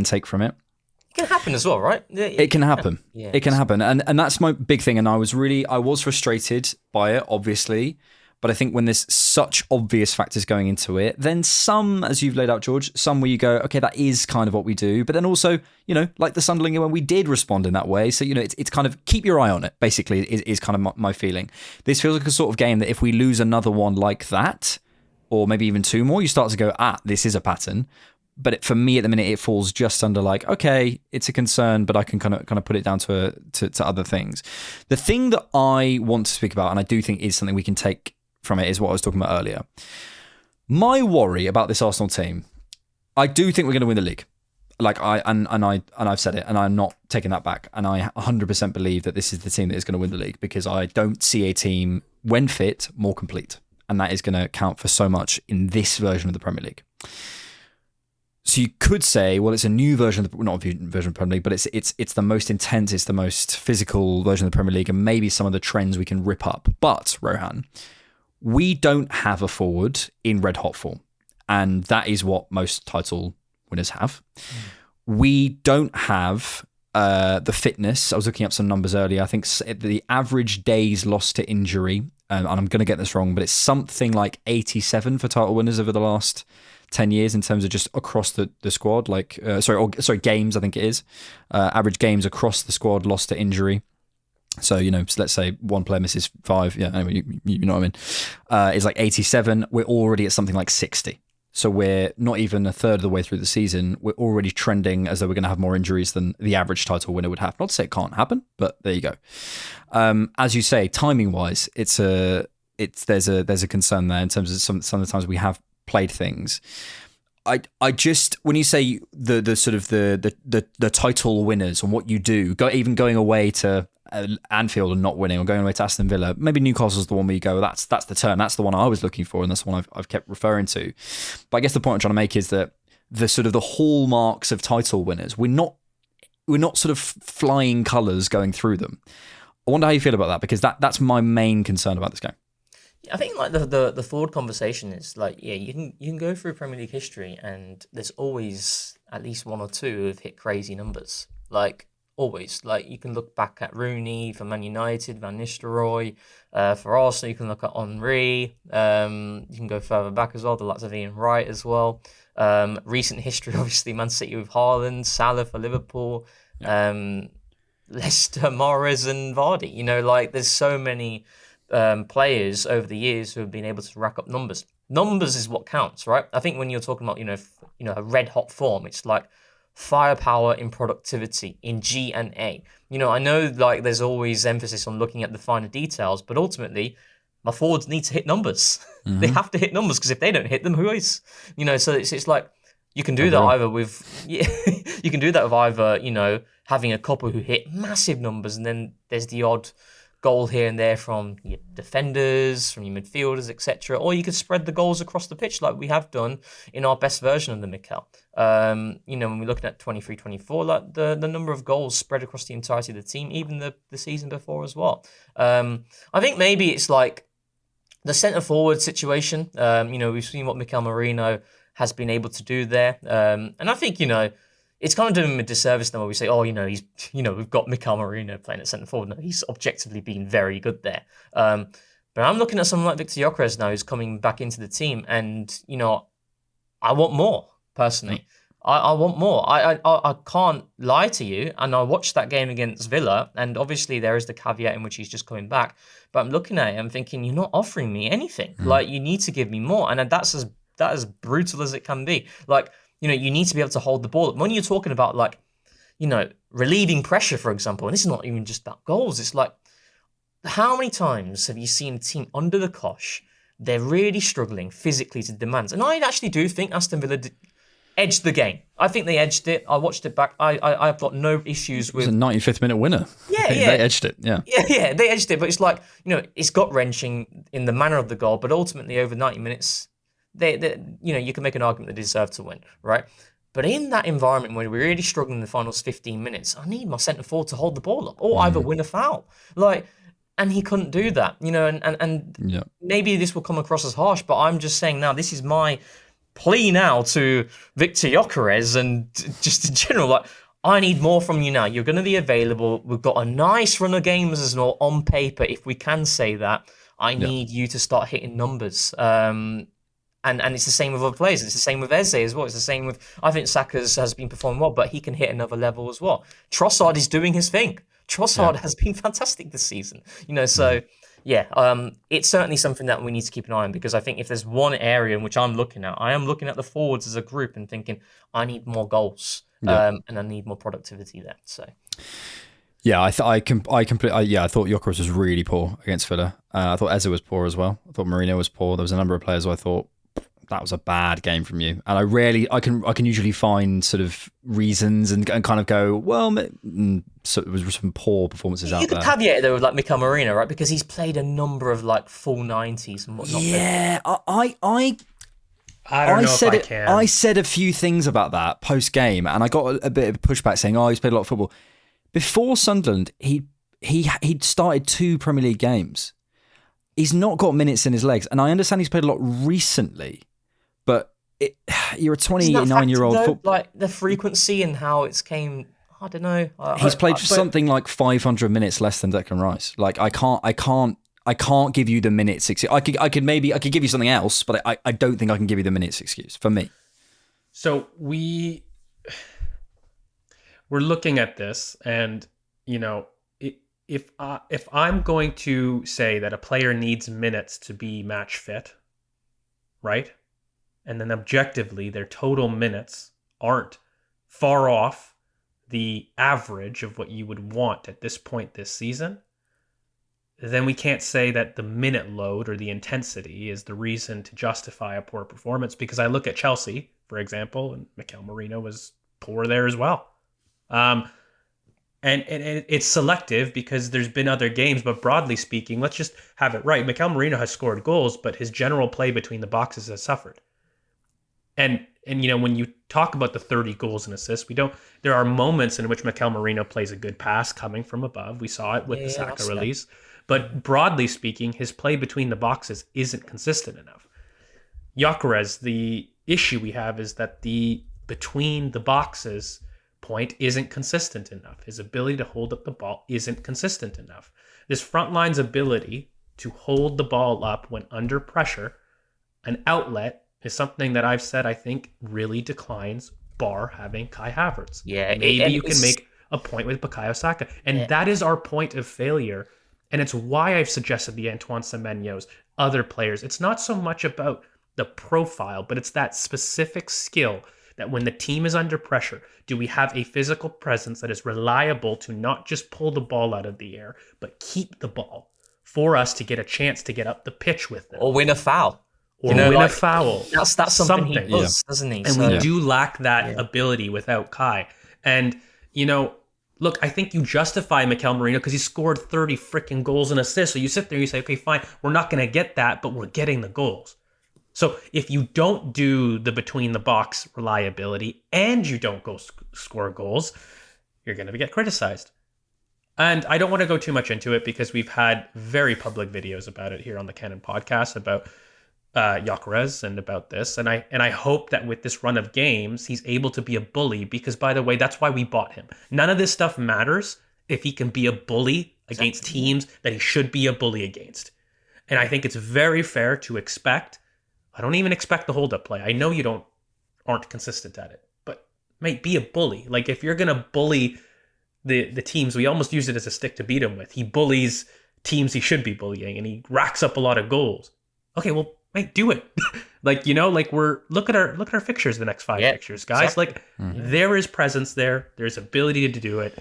take from it. It can happen as well, right? It can happen. Yeah. It can happen, and that's my big thing. And I was frustrated by it, obviously. But I think when there's such obvious factors going into it, then some, as you've laid out, George, some where you go, okay, that is kind of what we do. But then also, like the Sunderland game when we did respond in that way. So, it's kind of keep your eye on it, basically, is kind of my feeling. This feels like a sort of game that if we lose another one like that, or maybe even two more, you start to go, this is a pattern. But for me at the minute, it falls just under like, okay, it's a concern, but I can kind of put it down to other things. The thing that I want to speak about, and I do think is something we can take from it, is what I was talking about earlier. My worry about this Arsenal team, I do think we're going to win the league. Like I've said it, and I'm not taking that back. And I 100% believe that this is the team that is going to win the league because I don't see a team, when fit, more complete, and that is going to count for so much in this version of the Premier League. So you could say, well, it's a new version of not a version of the Premier League, but it's the most intense, it's the most physical version of the Premier League, and maybe some of the trends we can rip up. But Rohan, we don't have a forward in red hot form, and that is what most title winners have. We don't have the fitness. I was looking up some numbers earlier. I think the average days lost to injury, and I'm going to get this wrong, but it's something like 87 for title winners over the last 10 years in terms of just across the squad. Games, I think it is. Average games across the squad lost to injury. So, so let's say one player misses 5. Yeah, anyway, you know what I mean. It's like 87. We're already at something like 60. So we're not even a third of the way through the season. We're already trending as though we're going to have more injuries than the average title winner would have. Not to say it can't happen, but there you go. As you say, timing wise, there's a concern there in terms of some of the times we have played things. I just, when you say the sort of the title winners and what you do, even going away to Anfield and not winning, or going away to Aston Villa, maybe Newcastle's the one where you go, that's the term, that's the one I was looking for, and that's the one I've kept referring to. But I guess the point I'm trying to make is that the sort of the hallmarks of title winners, we're not sort of flying colours going through them. I wonder how you feel about that, because that's my main concern about this game. I think like the forward conversation is like, yeah, you can go through Premier League history and there's always at least one or two who have hit crazy numbers. Like always, like you can look back at Rooney for Man United, Van Nistelrooy, for Arsenal you can look at Henry. You can go further back as well, the likes of Ian Wright as well. Recent history, obviously Man City with Haaland, Salah for Liverpool, Leicester, Mahrez and Vardy. You know, like there's so many players over the years who have been able to rack up numbers. Numbers is what counts, right? I think when you're talking about, a red hot form, it's like firepower in productivity in G and A. I know like there's always emphasis on looking at the finer details, but ultimately my forwards need to hit numbers. They have to hit numbers, because if they don't hit them, who is? So it's like you can do that either with you can do that with either having a couple who hit massive numbers, and then there's the odd goal here and there from your defenders, from your midfielders, etc. Or you could spread the goals across the pitch like we have done in our best version of the Mikel. When we're looking at 23-24, like the number of goals spread across the entirety of the team, even the season before as well. I think maybe it's like the centre forward situation. We've seen what Mikel Merino has been able to do there. And I think, it's kind of doing him a disservice now where we say, we've got Mikel Merino playing at centre forward. No, he's objectively been very good there. But I'm looking at someone like Victor Gyökeres now, who's coming back into the team, and I want more personally. I want more. I can't lie to you. And I watched that game against Villa, and obviously there is the caveat in which he's just coming back. But I'm looking at it, I'm thinking, you're not offering me anything. Like, you need to give me more, and that's as brutal as it can be. Like, you need to be able to hold the ball. When you're talking about, like, relieving pressure, for example, and this is not even just about goals, it's like, how many times have you seen a team under the cosh, they're really struggling physically to demands? And I actually do think Aston Villa edged the game. I think they edged it. I watched it back. I've got no issues with... It was a 95th minute winner. Yeah. They edged it, yeah. Yeah, they edged it, but it's like, it's gut-wrenching in the manner of the goal, but ultimately over 90 minutes... you can make an argument they deserve to win, right? But in that environment where we're really struggling in the final 15 minutes, I need my centre forward to hold the ball up or either win a foul. And he couldn't do that, and maybe this will come across as harsh, but I'm just saying now, this is my plea now to Victor Gyökeres and just in general, like, I need more from you now. You're going to be available. We've got a nice run of games as well on paper, if we can say that. I need you to start hitting numbers. And it's the same with other players. It's the same with Eze as well. It's the same with, I think Saka has been performing well, but he can hit another level as well. Trossard is doing his thing. Trossard has been fantastic this season. It's certainly something that we need to keep an eye on, because I think if there's one area in which I am looking at the forwards as a group and thinking, I need more goals and I need more productivity there. So. Yeah, I thought Gyökeres was really poor against Villa. I thought Eze was poor as well. I thought Merino was poor. There was a number of players who I thought, that was a bad game from you. And I can usually find sort of reasons and kind of go, well, so it was some poor performances out there. You could caveat it though with like Mikel Merino, right? Because he's played a number of like full 90s and whatnot. Yeah, I don't know if I can. I said a few things about that post game, and I got a bit of pushback saying, he's played a lot of football. Before Sunderland, he'd started 2 Premier League games. He's not got minutes in his legs, and I understand he's played a lot recently, but you're a 29-year-old footballer. Like the frequency and how it's came, I don't know. He's played something like 500 minutes less than Declan Rice. Like I can't give you the minutes excuse. I could give you something else, but I don't think I can give you the minutes excuse for me. So we're looking at this, and if I'm going to say that a player needs minutes to be match fit, right? And then objectively, their total minutes aren't far off the average of what you would want at this point this season, then we can't say that the minute load or the intensity is the reason to justify a poor performance, because I look at Chelsea, for example, and Mikel Merino was poor there as well. And it's selective because there's been other games, but broadly speaking, let's just have it right. Mikel Merino has scored goals, but his general play between the boxes has suffered. And when you talk about the 30 goals and assists, there are moments in which Mikel Merino plays a good pass coming from above. We saw it with the Saka release. But broadly speaking, his play between the boxes isn't consistent enough. Gyökeres, the issue we have is that the between the boxes point isn't consistent enough. His ability to hold up the ball isn't consistent enough. This front line's ability to hold the ball up when under pressure, an outlet, is something that I've said I think really declines, bar having Kai Havertz. Yeah, maybe you can make a point with Bukayo Saka. And that is our point of failure. And it's why I've suggested the Antoine Semenyo's, other players. It's not so much about the profile, but it's that specific skill that when the team is under pressure, do we have a physical presence that is reliable to not just pull the ball out of the air, but keep the ball for us to get a chance to get up the pitch with them. Or win a foul. Or win a foul. That's something he does, doesn't he? And we do lack that ability without Kai. And, look, I think you justify Mikel Merino because he scored 30 freaking goals and assists. So you sit there and you say, okay, fine, we're not going to get that, but we're getting the goals. So if you don't do the between the box reliability and you don't go score goals, you're going to get criticized. And I don't want to go too much into it because we've had very public videos about it here on the Cannon podcast about Gyökeres and about this. And I hope that with this run of games, he's able to be a bully because, by the way, that's why we bought him. None of this stuff matters if he can be a bully against teams that he should be a bully against. And I think it's very fair to expect. I don't even expect the hold-up play. I know you aren't consistent at it, but mate, be a bully. Like if you're gonna bully the teams, we almost use it as a stick to beat him with. He bullies teams he should be bullying, and he racks up a lot of goals. Okay, well, mate, do it. look at our fixtures, the next 5 fixtures, guys. Exactly. There is presence there. There's ability to do it,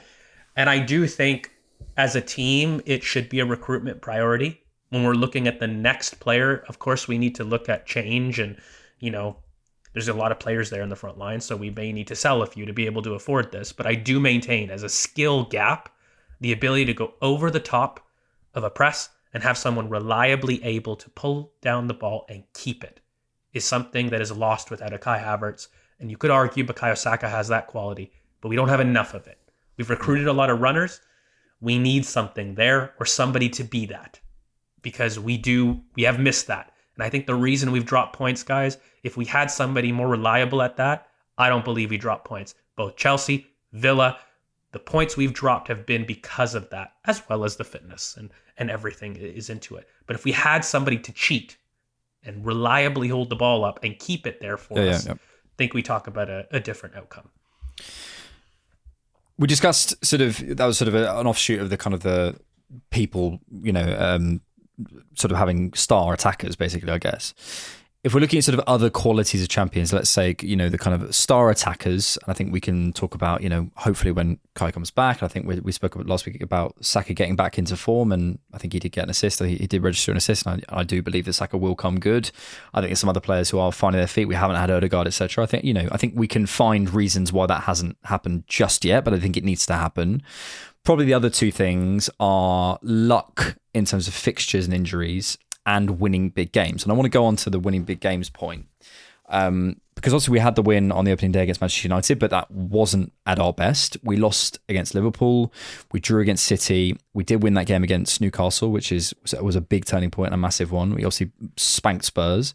and I do think as a team, it should be a recruitment priority. When we're looking at the next player, of course, we need to look at change and, there's a lot of players there in the front line, so we may need to sell a few to be able to afford this. But I do maintain as a skill gap, the ability to go over the top of a press and have someone reliably able to pull down the ball and keep it is something that is lost without a Kai Havertz. And you could argue Bukayo Saka has that quality, but we don't have enough of it. We've recruited a lot of runners. We need something there or somebody to be that. Because we have missed that. And I think the reason we've dropped points, guys, if we had somebody more reliable at that, I don't believe we dropped points. Both Chelsea, Villa, the points we've dropped have been because of that, as well as the fitness and everything is into it. But if we had somebody to cheat and reliably hold the ball up and keep it there for us, I think we talk about a different outcome. We discussed that was an offshoot of the kind of the people, sort of having star attackers, basically, I guess. If we're looking at sort of other qualities of champions, let's say, the kind of star attackers, and I think we can talk about, hopefully when Kai comes back, I think we spoke about last week about Saka getting back into form, and I think he did get an assist. He did register an assist, and I do believe that Saka will come good. I think there's some other players who are finding their feet. We haven't had Odegaard, etc. I think we can find reasons why that hasn't happened just yet, but I think it needs to happen. Probably the other two things are luck in terms of fixtures and injuries and winning big games. And I want to go on to the winning big games point because obviously we had the win on the opening day against Manchester United, but that wasn't at our best. We lost against Liverpool. We drew against City. We did win that game against Newcastle, which was a big turning point and a massive one. We obviously spanked Spurs.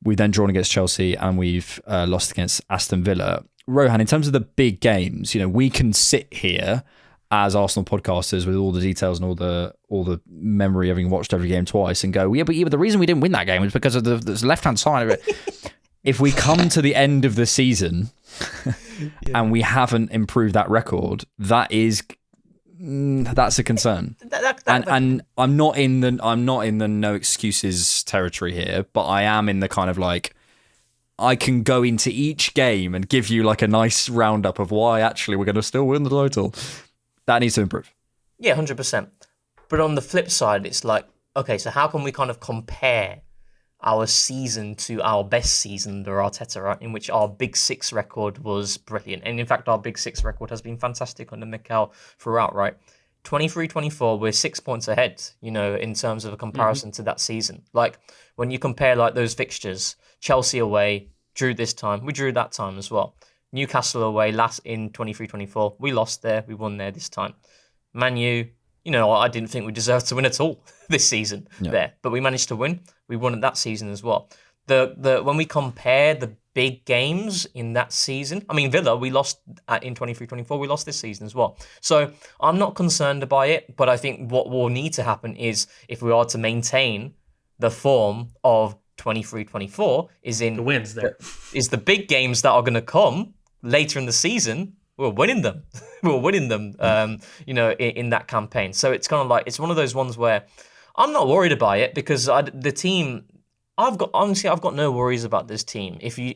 We've then drawn against Chelsea and we've lost against Aston Villa. Rohan, in terms of the big games, we can sit here as Arsenal podcasters with all the details and all the memory, having watched every game twice, and go, but the reason we didn't win that game was because of the left-hand side of it. If we come to the end of the season and we haven't improved that record, that's a concern. And I'm not in the no excuses territory here, but I am in the kind of like, I can go into each game and give you like a nice roundup of why actually we're going to still win the title. That needs to improve. Yeah, 100%. But on the flip side, it's like, okay, so how can we kind of compare our season to our best season under Arteta, right? In which our Big Six record was brilliant. And in fact, our Big Six record has been fantastic under Mikel throughout, right? 23-24, we're 6 points ahead, in terms of a comparison to that season. Like, when you compare, like, those fixtures, Chelsea away, drew this time, we drew that time as well. Newcastle away, last in 23-24, we lost there, we won there this time. Man U, I didn't think we deserved to win at all this season there, but we managed to win. We won it that season as well. When we compare the big games in that season, I mean, Villa, we lost in 23-24, we lost this season as well. So I'm not concerned by it, but I think what will need to happen is, if we are to maintain the form of 23-24, the wins there. Is the big games that are going to come later in the season, we're winning them. In that campaign. So it's kind of like, it's one of those ones where I'm not worried about it, because the team, I've got no worries about this team. If you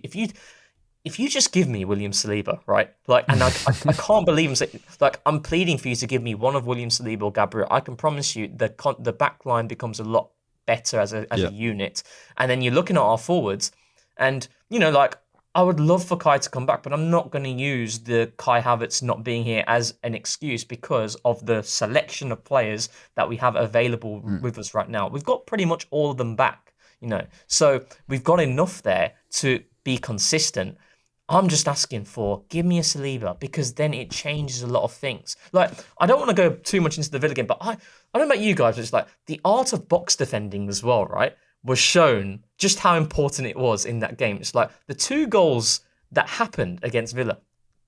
just give me William Saliba, right? Like, and I can't believe I'm saying, like, I'm pleading for you to give me one of William Saliba or Gabriel. I can promise you the back line becomes a lot better as a unit. And then you're looking at our forwards, and like, I would love for Kai to come back, but I'm not going to use the Kai Havertz not being here as an excuse, because of the selection of players that we have available with us right now. We've got pretty much all of them back, so we've got enough there to be consistent. I'm just asking for, give me a Saliba, because then it changes a lot of things. Like, I don't want to go too much into the Villa game, but I don't know about you guys, but it's like the art of box defending as well, right? Was shown just how important it was in that game. It's like the 2 goals that happened against Villa,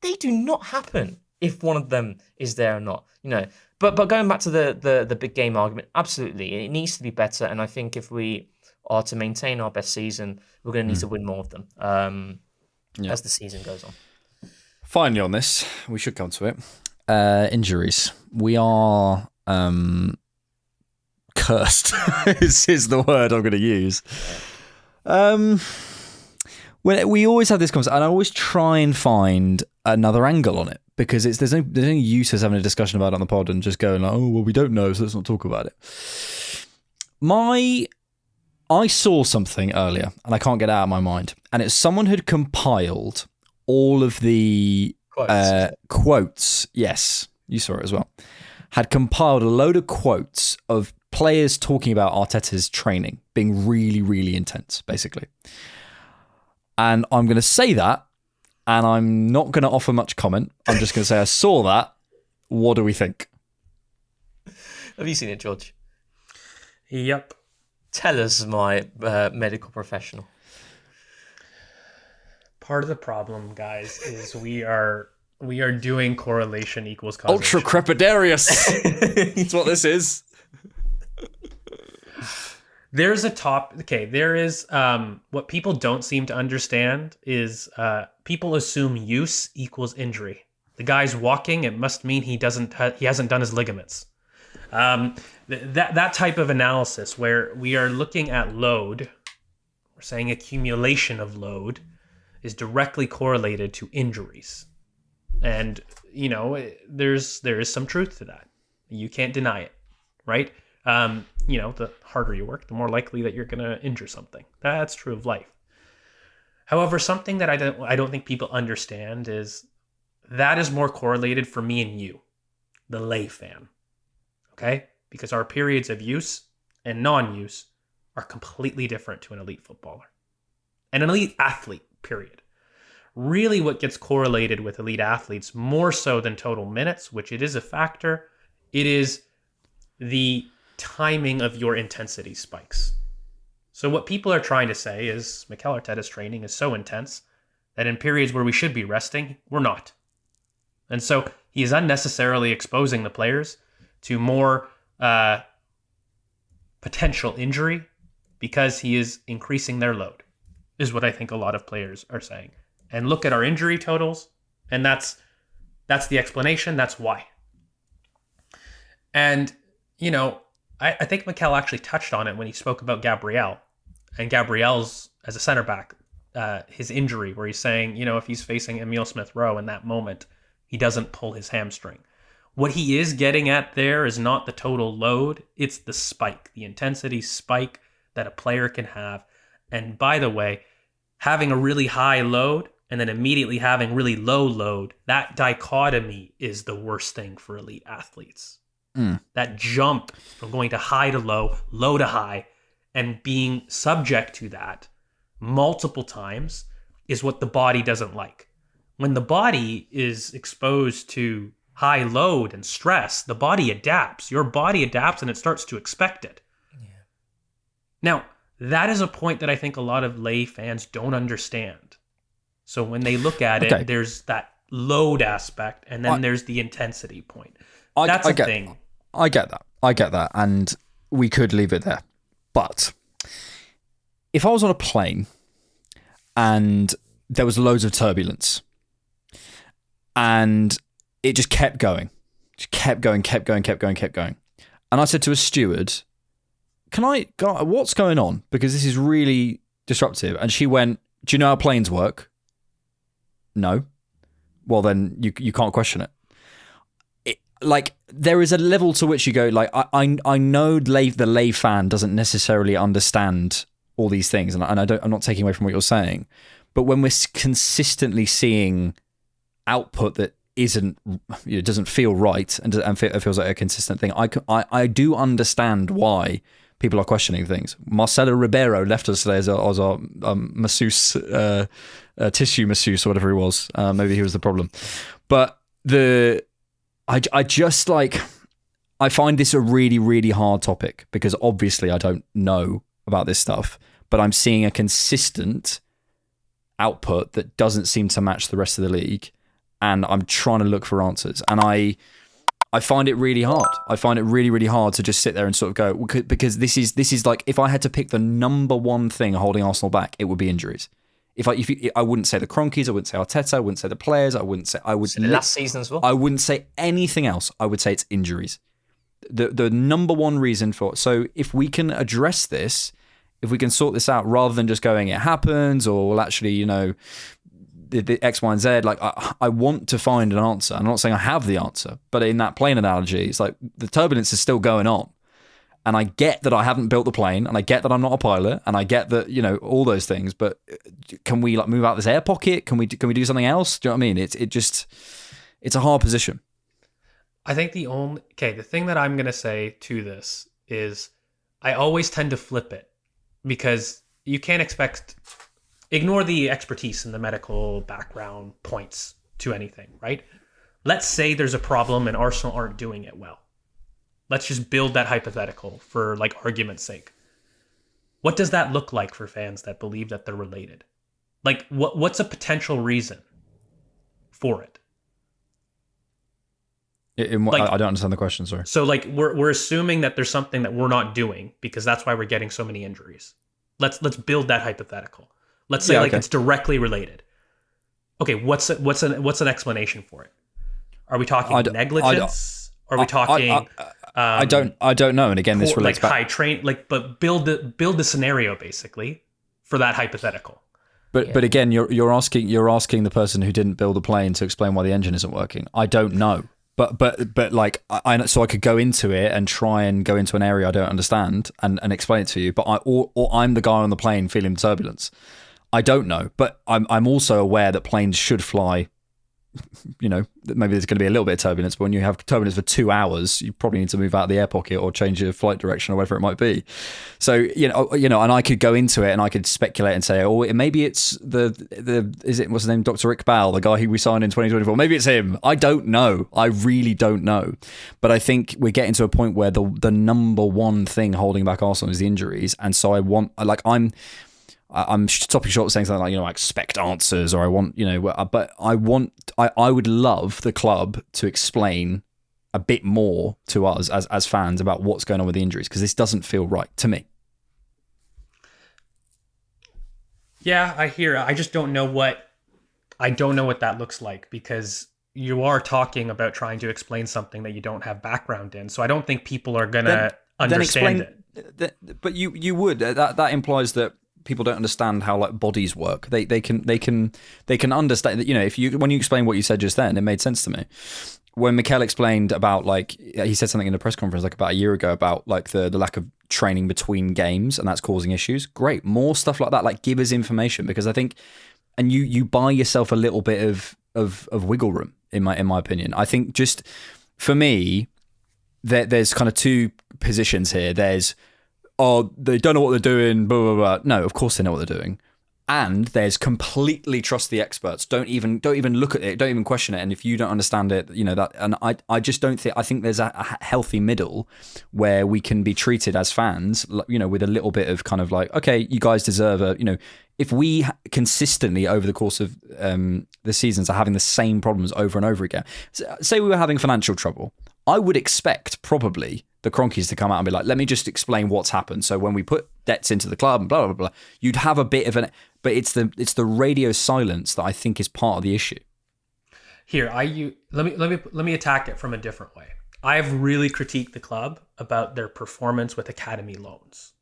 they do not happen if one of them is there or not, But going back to the big game argument, absolutely, it needs to be better. And I think if we are to maintain our best season, we're going to need to win more of them as the season goes on. Finally on this, we should come to it. Injuries. We are... cursed is the word I'm going to use. When we always have this conversation, and I always try and find another angle on it, because there's no use us having a discussion about it on the pod and just going like, oh well, we don't know, so let's not talk about it. I saw something earlier, and I can't get it out of my mind, and it's someone had compiled all of the quotes. Yes, you saw it as well. Had compiled a load of quotes of players talking about Arteta's training being really, really intense, basically. And I'm going to say that, and I'm not going to offer much comment. I'm just going to say I saw that. What do we think? Have you seen it, George? Yep. Tell us, my medical professional. Part of the problem, guys, is we are doing correlation equals causation. Ultra crepidarius. That's what this is. There's what people don't seem to understand is people assume use equals injury. The guy's walking, it must mean he hasn't done his ligaments. That type of analysis where we are looking at load, we're saying accumulation of load is directly correlated to injuries. And, there is some truth to that. You can't deny it, right? The harder you work, the more likely that you're going to injure something. That's true of life. However, something that I don't think people understand is that is more correlated for me and you, the lay fan. Okay? Because our periods of use and non-use are completely different to an elite footballer. And an elite athlete, period. Really what gets correlated with elite athletes, more so than total minutes, which it is a factor, it is the timing of your intensity spikes. So what people are trying to say is Mikel Arteta's training is so intense that in periods where we should be resting, we're not. And so he is unnecessarily exposing the players to more potential injury because he is increasing their load, is what I think a lot of players are saying. And look at our injury totals, and that's the explanation. That's why. And, I think Mikel actually touched on it when he spoke about Gabriel. And Gabriel's, as a center back, his injury, where he's saying, if he's facing Emile Smith-Rowe in that moment, he doesn't pull his hamstring. What he is getting at there is not the total load, it's the spike, the intensity spike that a player can have. And by the way, having a really high load and then immediately having really low load, that dichotomy is the worst thing for elite athletes. That jump from going to high to low, low to high, and being subject to that multiple times is what the body doesn't like. When the body is exposed to high load and stress, the body adapts. Your body adapts and it starts to expect it. Yeah. Now, that is a point that I think a lot of lay fans don't understand. So when they look at it, there's that load aspect, and then there's the intensity point. That's a thing. I get that. And we could leave it there. But if I was on a plane and there was loads of turbulence and it just kept going. And I said to a steward, what's going on? Because this is really disruptive. And she went, do you know how planes work? No. Well, then you can't question it. Like, there is a level to which you go, like, I know the lay fan doesn't necessarily understand all these things, and I'm not taking away from what you're saying, but when we're consistently seeing output that doesn't feel right and it feels like a consistent thing, I do understand why people are questioning things. Marcelo Ribeiro left us today as our masseuse, tissue masseuse, or whatever he was. Maybe he was the problem, but I just like, I find this a really, really hard topic because obviously I don't know about this stuff, but I'm seeing a consistent output that doesn't seem to match the rest of the league, and I'm trying to look for answers. And I find it really hard. I find it really, really hard to just sit there and sort of go, because this is like, if I had to pick the number one thing holding Arsenal back, it would be injuries. I wouldn't say the Cronkies, I wouldn't say Arteta, I wouldn't say the players, I would last season as well. I wouldn't say anything else. I would say it's injuries. The number one reason for. So if we can address this, if we can sort this out, rather than just going it happens, or well, actually, the X, Y, and Z. Like I want to find an answer. I'm not saying I have the answer, but in that plane analogy, it's like the turbulence is still going on. And I get that I haven't built the plane, and I get that I'm not a pilot, and I get that, all those things, but can we like move out this air pocket? Can we do something else? Do you know what I mean? It's a hard position. I think the thing that I'm going to say to this is I always tend to flip it, because you can't ignore the expertise and the medical background points to anything, right? Let's say there's a problem and Arsenal aren't doing it well. Let's just build that hypothetical for like argument's sake. What does that look like for fans that believe that they're related? Like what's a potential reason for it? I don't understand the question, sorry. So like we're assuming that there's something that we're not doing because that's why we're getting so many injuries. Let's build that hypothetical. Let's say it's directly related. Okay, what's an explanation for it? Are we talking negligence? Are we talking? I don't know. And again, this relates like high train, but build the scenario basically for that hypothetical. But again, you're asking the person who didn't build a plane to explain why the engine isn't working. I don't know. But like so I could go into it and try and go into an area I don't understand and explain it to you. But I'm the guy on the plane feeling the turbulence. I don't know, but I'm also aware that planes should fly. Maybe there's going to be a little bit of turbulence, but when you have turbulence for 2 hours, you probably need to move out of the air pocket or change your flight direction or whatever it might be. So and I could go into it and I could speculate and say, oh, maybe it's what's his name, Dr. Iqbal, the guy who we signed in 2024. Maybe it's him. I don't know. I really don't know. But I think we're getting to a point where the number one thing holding back Arsenal is the injuries, and so I'm stopping short of saying something like, I expect answers, or I want, but I would love the club to explain a bit more to us as fans about what's going on with the injuries, because this doesn't feel right to me. Yeah, I hear. I just don't know what that looks like, because you are talking about trying to explain something that you don't have background in. So I don't think people are going to understand it. But you would. That implies that people don't understand how like bodies work. They can understand that, when you explain what you said just then, it made sense to me. when Mikel explained about, like, he said something in a press conference like about a year ago about like the lack of training between games and that's causing issues. Great, more stuff like that. Like, give us information, because I think, and you buy yourself a little bit of wiggle room in my opinion. I think just for me, there's kind of two positions here. There's, oh, they don't know what they're doing, blah blah blah. No, of course they know what they're doing. And there's completely trust the experts. Don't even look at it. Don't even question it. And if you don't understand it, you know that. And I just don't think. I think there's a healthy middle where we can be treated as fans, you know, with a little bit of kind of like, okay, you guys deserve a, you know, if we consistently over the course of the seasons are having the same problems over and over again. Say we were having financial trouble, I would expect probably the Cronkies to come out and be like, let me just explain what's happened. So when we put debts into the club and blah blah blah, you'd have a bit of an. But it's the radio silence that I think is part of the issue. Here, let me attack it from a different way. I've really critiqued the club about their performance with academy loans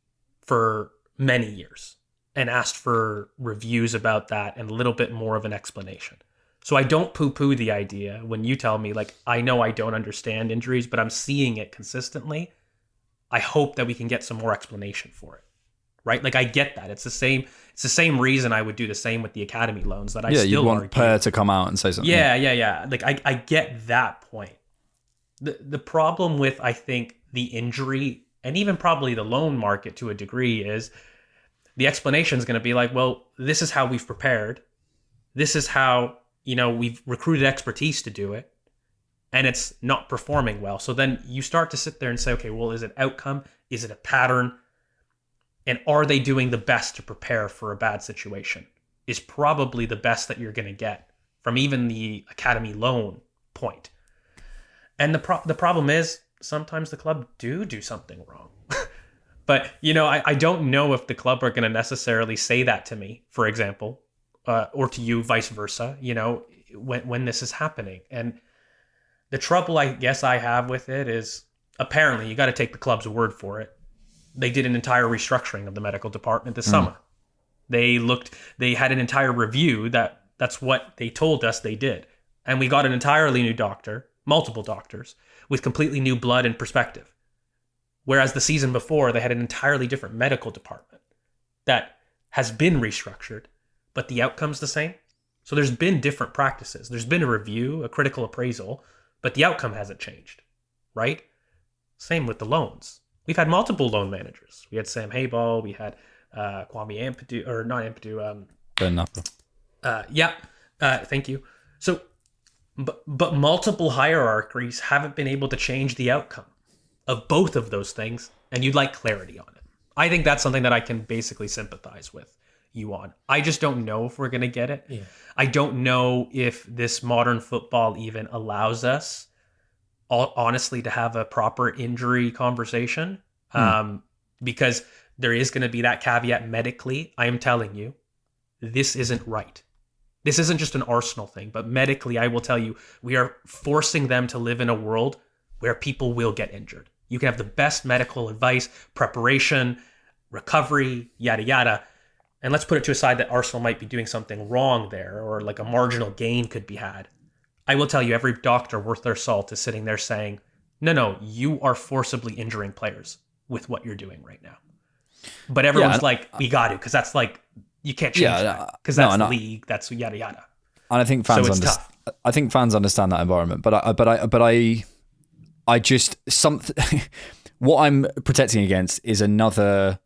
for many years and asked for reviews about that and a little bit more of an explanation. So I don't poo-poo the idea when you tell me, like, I know I don't understand injuries, but I'm seeing it consistently. I hope that we can get some more explanation for it. Right? Like, I get that. It's the same reason I would do the same with the academy loans that I still you want argue. Per to come out and say something. Yeah. Like, I get that point. The problem with, I think, the injury and even probably the loan market to a degree is the explanation is going to be like, well, this is how we've prepared. This is how, you know, we've recruited expertise to do it. And it's not performing well. So then you start to sit there and say, okay, well, is it outcome? Is it a pattern? And are they doing the best to prepare for a bad situation? Is probably the best that you're going to get from even the academy loan point. And the problem is sometimes the club do something wrong. But, you know, I don't know if the club are going to necessarily say that to me, for example, or to you, vice versa, you know, when this is happening. And the trouble I guess I have with it is apparently you got to take the club's word for it. They did an entire restructuring of the medical department this summer. They had an entire review that's what they told us they did. And we got an entirely new doctor, multiple doctors, with completely new blood and perspective. Whereas the season before, they had an entirely different medical department that has been restructured, but the outcome's the same. So there's been different practices. There's been a review, a critical appraisal, but the outcome hasn't changed, right? Same with the loans. We've had multiple loan managers. We had Sam Hayball. We had Kwame Ampadu, or not Ampadu. Ben Napa. Thank you. So, but multiple hierarchies haven't been able to change the outcome of both of those things, and you'd like clarity on it. I think that's something that I can basically sympathize with you on. I just don't know if we're going to get it. Yeah. I don't know if this modern football even allows us honestly to have a proper injury conversation, because there is going to be that caveat medically. I am telling you, this isn't right. This isn't just an Arsenal thing, but medically, I will tell you, we are forcing them to live in a world where people will get injured. You can have the best medical advice, preparation, recovery, yada, yada. And let's put it to a side that Arsenal might be doing something wrong there, or like a marginal gain could be had. I will tell you, every doctor worth their salt is sitting there saying, no, you are forcibly injuring players with what you're doing right now. But everyone's we got to, because that's like, you can't change that, because that's the league, that's yada, yada. And I think fans I think fans understand that environment, but I just, what I'm protecting against is another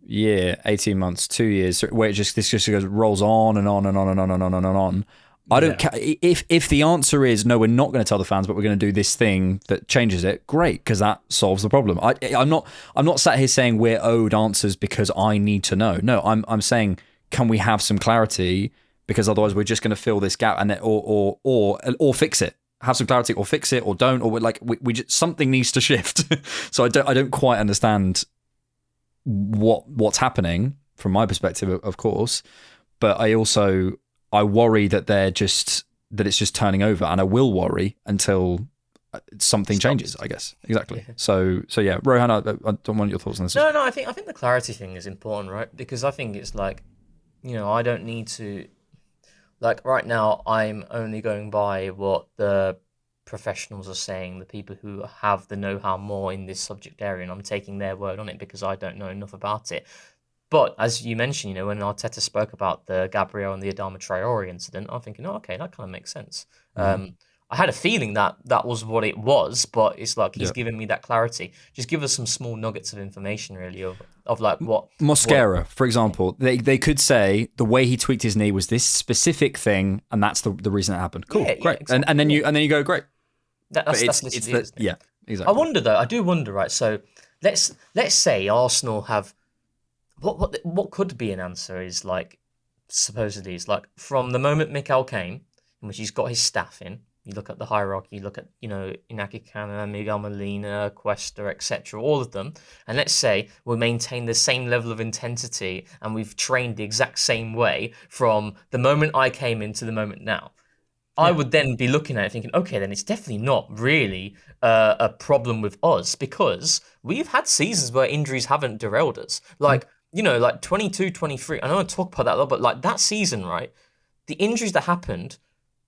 year, 18 months, 2 years, where this just rolls on and on and on and on and on and on. I don't care if the answer is no, we're not going to tell the fans, but we're going to do this thing that changes it. Great, because that solves the problem. I'm not sat here saying we're owed answers because I need to know. No, I'm saying, can we have some clarity, because otherwise we're just going to fill this gap and or fix it. Have some clarity, or fix it, or don't, or we just, something needs to shift. So I don't quite understand what's happening from my perspective, of course, but I worry that it's just turning over, and I will worry until something changes, I guess. Exactly. Yeah. So yeah, Rohan, I don't want your thoughts on this. No, I think the clarity thing is important, right? Because I think it's like, you know, I don't need to, like, right now I'm only going by what the professionals are saying, the people who have the know-how more in this subject area, and I'm taking their word on it because I don't know enough about it. But as you mentioned, when Arteta spoke about the Gabriel and the Adama Traore incident, I'm thinking, okay, that kind of makes sense. I had a feeling that was what it was, but it's like he's giving me that clarity. Just give us some small nuggets of information, really, of like what Mosquera, for example, they could say the way he tweaked his knee was this specific thing, and that's the reason it happened. Cool, great, exactly. and then you go great. That's literally it, yeah, exactly. I wonder though. I do wonder, right? So let's say Arsenal have what could be an answer is like supposedly is like from the moment Mikel came, in which he's got his staff in. You look at the hierarchy, you look at, Inaki Kana, Miguel Molina, Cuesta, etc., all of them. And let's say we maintain the same level of intensity and we've trained the exact same way from the moment I came in to the moment now. Yeah. I would then be looking at it thinking, okay, then it's definitely not really a problem with us because we've had seasons where injuries haven't derailed us. Like, like 22, 23, I don't want to talk about that a lot, but like that season, right, the injuries that happened,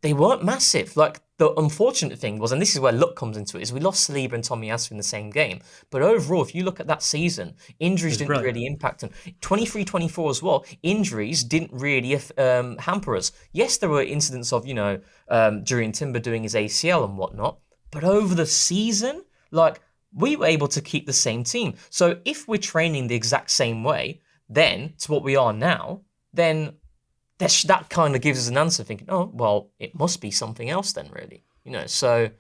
they weren't massive. Like, the unfortunate thing was, and this is where luck comes into it, is we lost Saliba and Tomiyasu in the same game. But overall, if you look at that season, injuries didn't really impact them. 23-24 as well, injuries didn't really hamper us. Yes, there were incidents of, Jurriën Timber doing his ACL and whatnot. But over the season, like, we were able to keep the same team. So if we're training the exact same way, then, to what we are now, then that kind of gives us an answer thinking, oh, well, it must be something else then, really. So,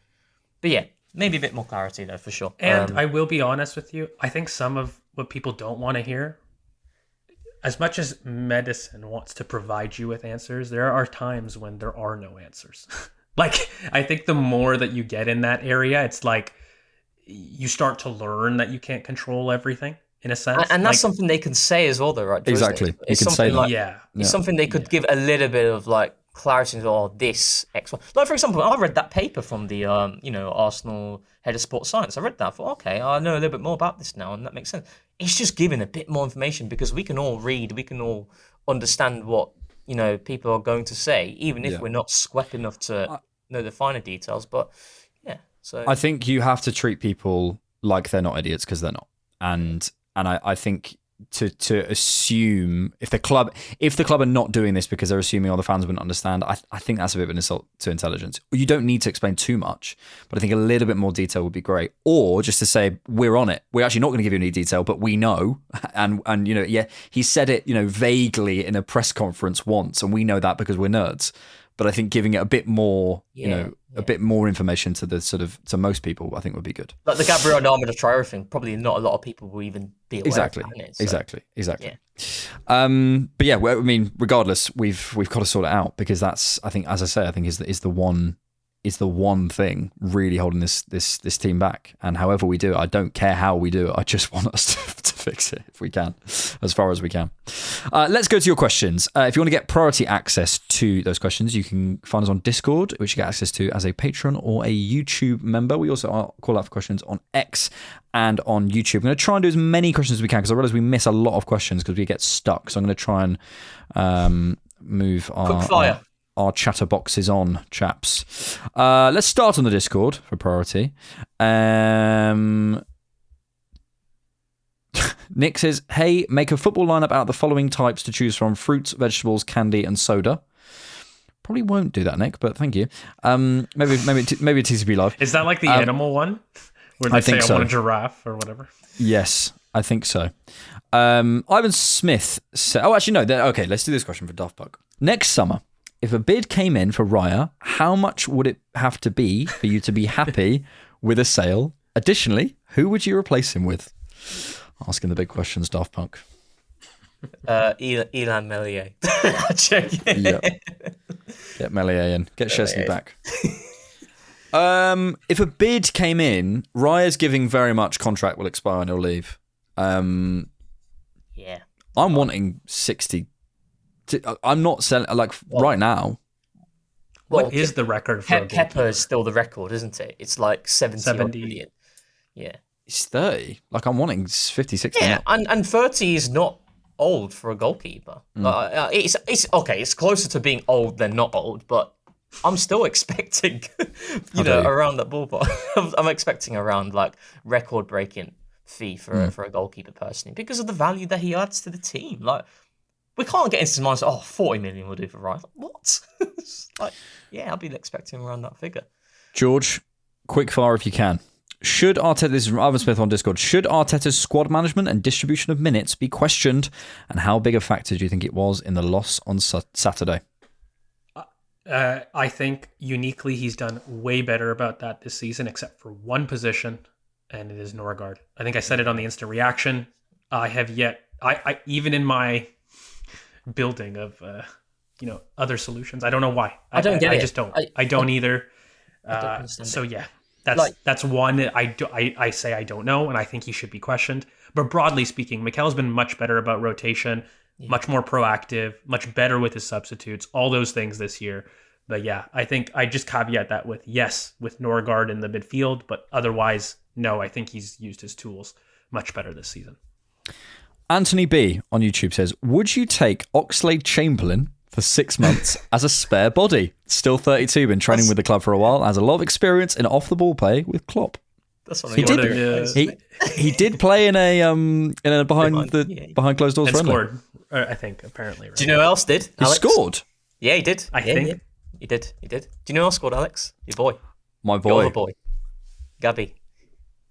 but yeah, maybe a bit more clarity though, for sure. And I will be honest with you, I think some of what people don't want to hear, as much as medicine wants to provide you with answers, there are times when there are no answers. Like, I think the more that you get in that area, it's like you start to learn that you can't control everything. In a sense, and that's something they can say as well, though, right? Exactly, it's you can say that. Like, it's something they could give a little bit of like clarity into. This X, like for example, I read that paper from the Arsenal head of sports science. I read that. I thought, okay, I know a little bit more about this now, and that makes sense. It's just giving a bit more information because we can all read, we can all understand what people are going to say, even if we're not swept enough to know the finer details. But yeah, so I think you have to treat people like they're not idiots because they're not, and I think to assume if the club are not doing this because they're assuming all the fans wouldn't understand, I think that's a bit of an insult to intelligence. You don't need to explain too much, but I think a little bit more detail would be great. Or just to say, we're on it. We're actually not going to give you any detail, but we know. And he said it, vaguely in a press conference once, and we know that because we're nerds. But I think giving it a bit more, a bit more information to the to most people, I think would be good. Like the Gabriel Adama Traore thing, probably not a lot of people will even be aware exactly. of that, so. Exactly. Yeah. But yeah, I mean, regardless, we've got to sort it out because that's, I think, as I say, I think is the one thing really holding this team back. And however we do it, I don't care how we do it. I just want us to fix it if we can, as far as we can. Let's go to your questions. If you want to get priority access to those questions, you can find us on Discord, which you get access to as a patron or a YouTube member. We also call out for questions on X and on YouTube. I'm going to try and do as many questions as we can because I realize we miss a lot of questions because we get stuck. So I'm going to try and move our chatter boxes on, chaps. Let's start on the Discord for priority. Nick says, hey, make a football lineup out of the following types to choose from: fruits, vegetables, candy, and soda. Probably won't do that, Nick, but thank you. Maybe TCP Live. Is that like the animal one? Where they say I want a giraffe or whatever? Yes, I think so. Ivan Smith said, oh, actually, no. Okay, let's do this question for Daft Punk. Next summer, if a bid came in for Raya, how much would it have to be for you to be happy with a sale? Additionally, who would you replace him with? Asking the big questions, Daft Punk. Ilan Meslier. Yeah. Get Meslier in. Get Szczesny back. If a bid came in, Raya's giving very much contract will expire and he'll leave. Yeah. I'm wanting 60. I'm not selling, right now. What is the record for Kepa is still the record, isn't it? It's like 70 million. Yeah. It's 30. I'm wanting 50, 60. Yeah, and 30 is not old for a goalkeeper. It's okay. It's closer to being old than not old, but I'm still expecting, around that ballpark. I'm expecting around like record-breaking fee for a goalkeeper personally because of the value that he adds to the team. Like, we can't get into his mind. 40 million will do for Rice. What? I'll be expecting around that figure. George, quick fire if you can. Should Arteta, this is from Ivan Smith on Discord, should Arteta's squad management and distribution of minutes be questioned? And how big a factor do you think it was in the loss on Saturday? I think uniquely he's done way better about that this season, except for one position, and it is Norgard. I think I said it on the instant reaction. I have yet, I even in my building of other solutions, I don't know why. I don't get it. I just don't. I don't either. I don't so yeah, that's one. I say I don't know, and I think he should be questioned. But broadly speaking, Mikel's been much better about rotation. Much more proactive, much better with his substitutes, all those things this year. But yeah, I think I just caveat that with Norgard in the midfield, but otherwise, no, I think he's used his tools much better this season. Anthony B on YouTube says, would you take Oxlade-Chamberlain for 6 months as a spare body? Still 32, been training with the club for a while, has a lot of experience in off-the-ball play with Klopp. That's what he did. He did play in a behind closed doors friendly. Scored, I think, apparently. Right? Do you know who else did? He scored. Yeah, he did. I think. Yeah. He did. Do you know who else scored, Alex? Your boy. My boy. Your other boy. Gabby.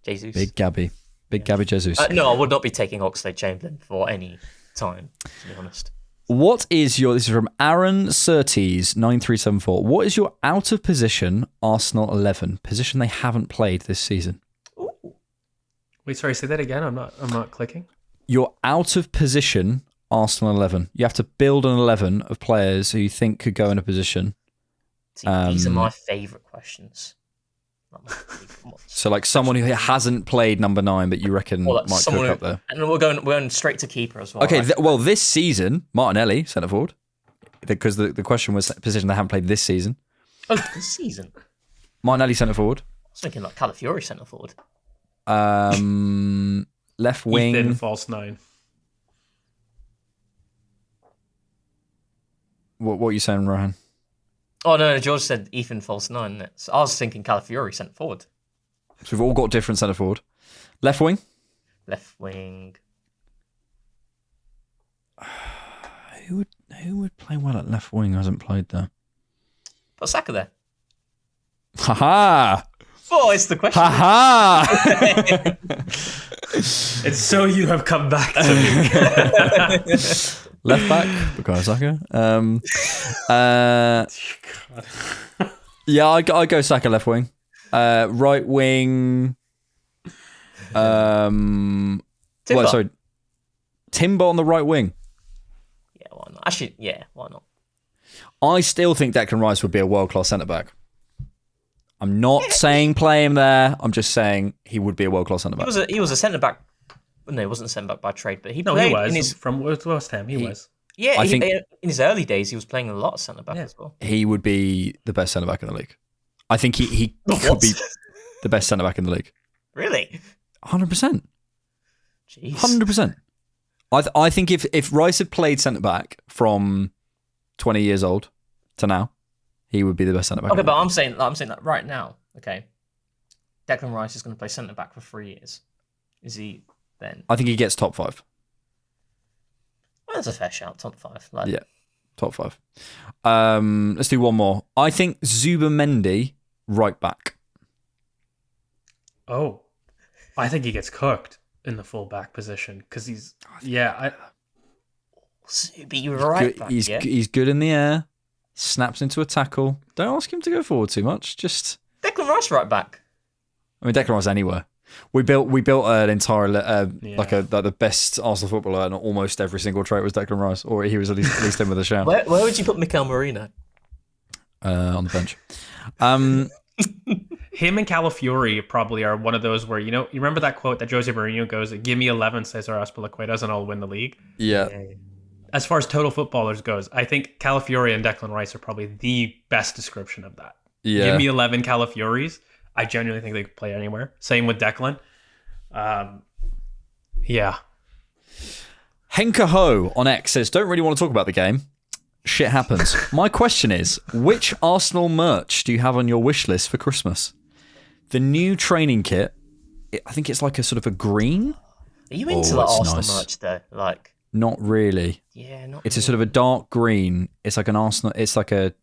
Jesus. Big Gabby. Gabby Jesus. No, I would not be taking Oxlade-Chamberlain for any time, to be honest. What is this is from Aaron Surtees, 9374. What is your out of position Arsenal 11? Position they haven't played this season. Ooh. Wait, sorry, say that again. I'm not clicking. Your out of position Arsenal 11. You have to build an 11 of players who you think could go in a position. See, these are my favourite questions. So like someone who hasn't played number 9, but you reckon might cook up there. And we're going straight to keeper as well. Okay, right? This season, Martinelli, centre forward, because the question was position they haven't played this season. Oh, this season. Martinelli, centre forward. I was thinking like Calafiori, centre forward. Left wing. Ethan, false 9. What are you saying, Rohan? Oh, no, George said Ethan false 9. So I was thinking Calafiori centre forward. So we've all got different centre forward. Left wing? Left wing. Who would play well at left wing? Hasn't played there. Put Saka there. Ha-ha! Oh, it's the question. Ha-ha! It's so you have come back to me. Left back, Bukayo Saka. I go Saka left wing. Right wing. Timber. Timber on the right wing. Yeah, why not? Actually, yeah, why not? I still think Declan Rice would be a world-class centre-back. I'm not saying play him there. I'm just saying he would be a world-class centre-back. He was a centre-back. No, he wasn't a centre-back by trade, but he was. From West Ham, he was. Yeah, I think in his early days, he was playing a lot of centre-back as well. He would be the best centre-back in the league. I think he could be the best centre-back in the league. Really? 100%. Jeez. 100%. I think if Rice had played centre-back from 20 years old to now, he would be the best centre-back. Okay, but I'm saying that right now, okay, Declan Rice is going to play centre-back for 3 years. Is he then? I think he gets top 5. Well, that's a fair shout, top 5. Yeah, top 5. Let's do one more. I think Zubimendi, right back. Oh, I think he gets cooked in the full back position because he's Zubi, right back. He's good in the air. Snaps into a tackle. Don't ask him to go forward too much. Just Declan Rice right back. I mean, Declan Rice anywhere. We built an entire like the best Arsenal footballer, and almost every single trait was Declan Rice, or he was at least in with a shout. Where would you put Mikel Merino? On the bench. Him and Calafiori probably are one of those where you remember that quote that Jose Mourinho goes, "Give me 11 Cesar Azpilicuetas and I'll win the league." Yeah. As far as total footballers goes, I think Calafiori and Declan Rice are probably the best description of that. Yeah. Give me 11 Calafioris. I genuinely think they could play anywhere. Same with Declan. Yeah. Henka Ho on X says, don't really want to talk about the game. shit happens. My question is, which Arsenal merch do you have on your wish list for Christmas? The new training kit, I think it's like a sort of a green. Are you into the Arsenal merch though? Like, not really. Yeah, not. It's really. a sort of a dark green. It's like an Arsenal. It's like a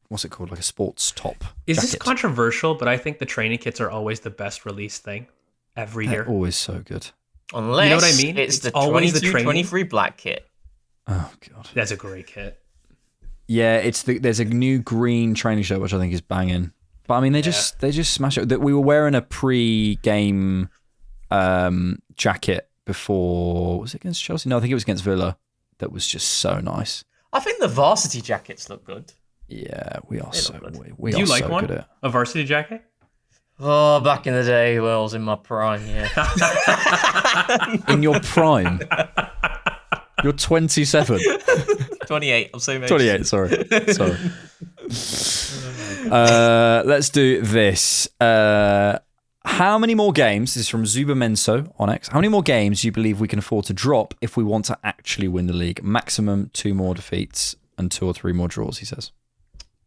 what's it called? Like a sports top. Is jacket. this controversial? But I think the training kits are always the best release thing every They're year. always so good. Unless you know what I mean? It's the always 22-23 black kit. Oh god, that's a great kit. Yeah, there's a new green training shirt which I think is banging. But I mean, they just smash it. That we were wearing a pre-game jacket before. Was it against Chelsea? No, I think it was against Villa. That was just so nice. I think the varsity jackets look good. Yeah, we are so good. Do you like so one? Good at... A varsity jacket? Oh, back in the day, when I was in my prime, yeah. In your prime? You're 27. 28, I'm saying 28, sorry. Let's do this. How many more games, this is from Zuba Menso on X, how many more games do you believe we can afford to drop if we want to actually win the league? Maximum 2 more defeats and 2 or 3 more draws, he says.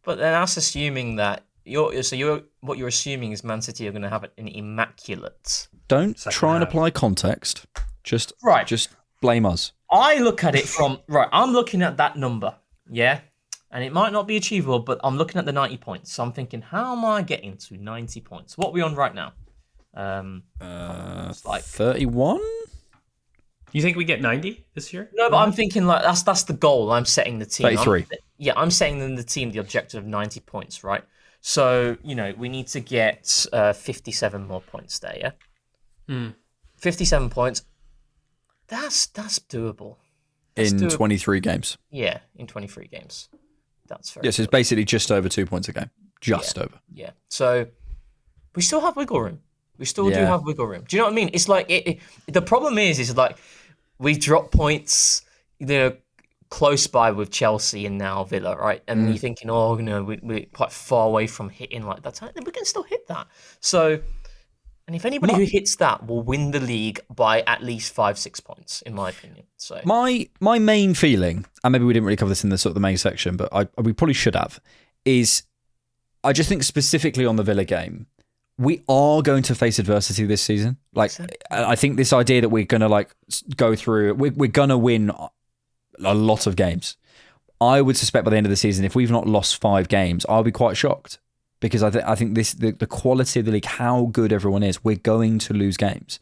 But then that's assuming that what you're assuming is Man City are going to have an immaculate. Don't try and apply context. Just blame us. I look at it from I'm looking at that number, yeah, and it might not be achievable, but I'm looking at the 90 points. So I'm thinking, how am I getting to 90 points? What are we on right now? It's like 31. You think we get 90 this year? No, but I'm thinking like that's the goal. I'm setting the team. 33. I'm setting the team the objective of 90 points, right? So we need to get 57 more points there, yeah. 57 points. That's doable. In 23 games. Yeah, in 23 games. That's very Yes, it's basically just over 2 points a game. Just over. Yeah. So we still have wiggle room. We still do have wiggle room. Do you know what I mean? It's like the problem is like we drop points, close by with Chelsea and now Villa, right? And you're thinking, we're quite far away from hitting like that. We can still hit that. So, and if anybody who hits that will win the league by at least 5-6 points, in my opinion. So my main feeling, and maybe we didn't really cover this in the sort of the main section, but we probably should have, is I just think specifically on the Villa game, we are going to face adversity this season. Like, I think this idea that we're going to go through, we're going to win a lot of games. I would suspect by the end of the season, if we've not lost 5 games, I'll be quite shocked because I think the quality of the league, how good everyone is, we're going to lose games.